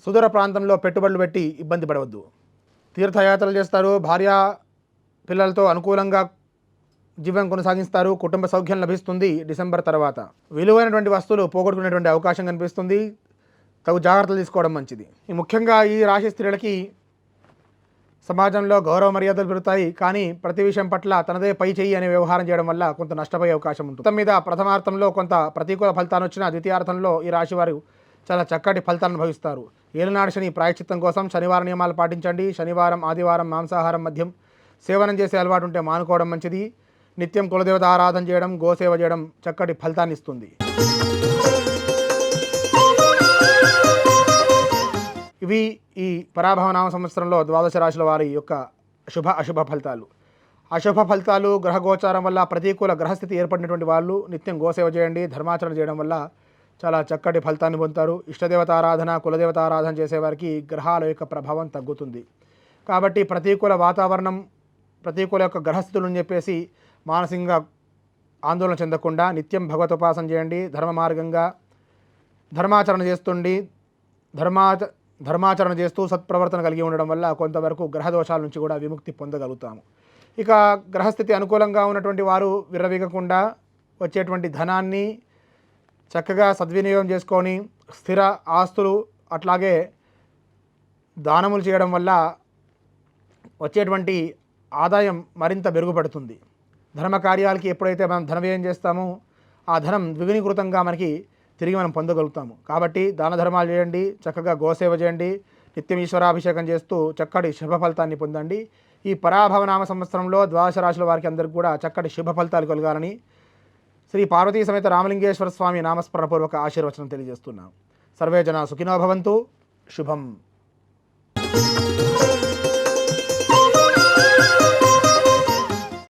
సుదూర ప్రాంతంలో పెట్టుబడులు పెట్టి ఇబ్బంది పడవద్దు. తీర్థయాత్రలు చేస్తారు. భార్య పిల్లలతో అనుకూలంగా జీవనం కొనసాగిస్తారు. కుటుంబ సౌఖ్యం లభిస్తుంది. డిసెంబర్ తర్వాత విలువైనటువంటి వస్తువులు పోగొట్టుకునేటువంటి అవకాశం కనిపిస్తుంది. తగు జాగ్రత్తలు తీసుకోవడం మంచిది. ముఖ్యంగా ఈ రాశి స్త్రీలకి సమాజంలో గౌరవ మర్యాదలు పెరుగుతాయి. కానీ ప్రతి విషయం పట్ల తనదే పై చెయ్యి అనే వ్యవహారం చేయడం వల్ల కొంత నష్టపోయే అవకాశం ఉంటుంది. మొత్తం మీద ప్రథమార్థంలో కొంత ప్రతికూల ఫలితాన్ని వచ్చిన ద్వితీయార్థంలో ఈ రాశి వారు చాలా చక్కటి ఫలితాలను అనుభవిస్తారు. ఏలినాటి శని ప్రాయశ్చిత్తం కోసం శనివారం నియమాలు పాటించండి. శనివారం, ఆదివారం మాంసాహారం, మద్యం సేవనం చేసే అలవాటు ఉంటే మానుకోవడం మంచిది. నిత్యం కులదేవత ఆరాధన చేయడం, గోసేవ చేయడం చక్కటి ఫలితాన్ని ఇస్తుంది. ఇవి ఈ పరాభవనామ సంవత్సరంలో ద్వాదశ రాశుల వారి యొక్క అశుభ ఫలితాలు. అశుభ ఫలితాలు గ్రహగోచారం వల్ల ప్రతికూల గ్రహస్థితి ఏర్పడినటువంటి వాళ్ళు నిత్యం గోసేవ చేయండి, ధర్మాచరణ చేయడం వల్ల చాలా చక్కటి ఫలితాన్ని పొందుతారు. ఇష్టదేవత ఆరాధన, కులదేవత ఆరాధన చేసేవారికి గ్రహాల యొక్క ప్రభావం తగ్గుతుంది. కాబట్టి ప్రతికూల వాతావరణం, ప్రతికూల యొక్క గ్రహస్థితులు అని చెప్పేసి మానసికంగా ఆందోళన చెందకుండా నిత్యం భగవతోపాసన చేయండి. ధర్మ మార్గంగా ధర్మాచరణ చేస్తుండి ధర్మాచరణ చేస్తూ సత్ప్రవర్తన కలిగి ఉండడం వల్ల కొంతవరకు గ్రహదోషాల నుంచి కూడా విముక్తి పొందగలుగుతాము. ఇక గ్రహస్థితి అనుకూలంగా ఉన్నటువంటి వారు విర్రవీగకుండా వచ్చేటువంటి ధనాన్ని చక్కగా సద్వినియోగం చేసుకొని స్థిర ఆస్తులు అట్లాగే దానములు చేయడం వల్ల వచ్చేటువంటి ఆదాయం మరింత మెరుగుపడుతుంది. ధర్మ కార్యాలకి ఎప్పుడైతే మనం ధన వ్యయం చేస్తామో ఆ ధనం ద్విగుణీకృతంగా మనకి తిరిగి మనం పొందగలుగుతాము. కాబట్టి దాన ధర్మాలు చేయండి, చక్కగా గోసేవ చేయండి, నిత్యం ఈశ్వరాభిషేకం చేస్తూ చక్కటి శుభ ఫలితాన్ని పొందండి. ఈ పరాభవనామ సంవత్సరంలో ద్వాదశ రాశుల వారికి అందరికీ కూడా చక్కటి శుభ ఫలితాలు కలగాలని శ్రీ పార్వతీ సమేత రామలింగేశ్వర స్వామి నామస్మరణపూర్వక ఆశీర్వచనం తెలియజేస్తున్నాం. సర్వే జనా సుఖినో భవంతు. శుభం.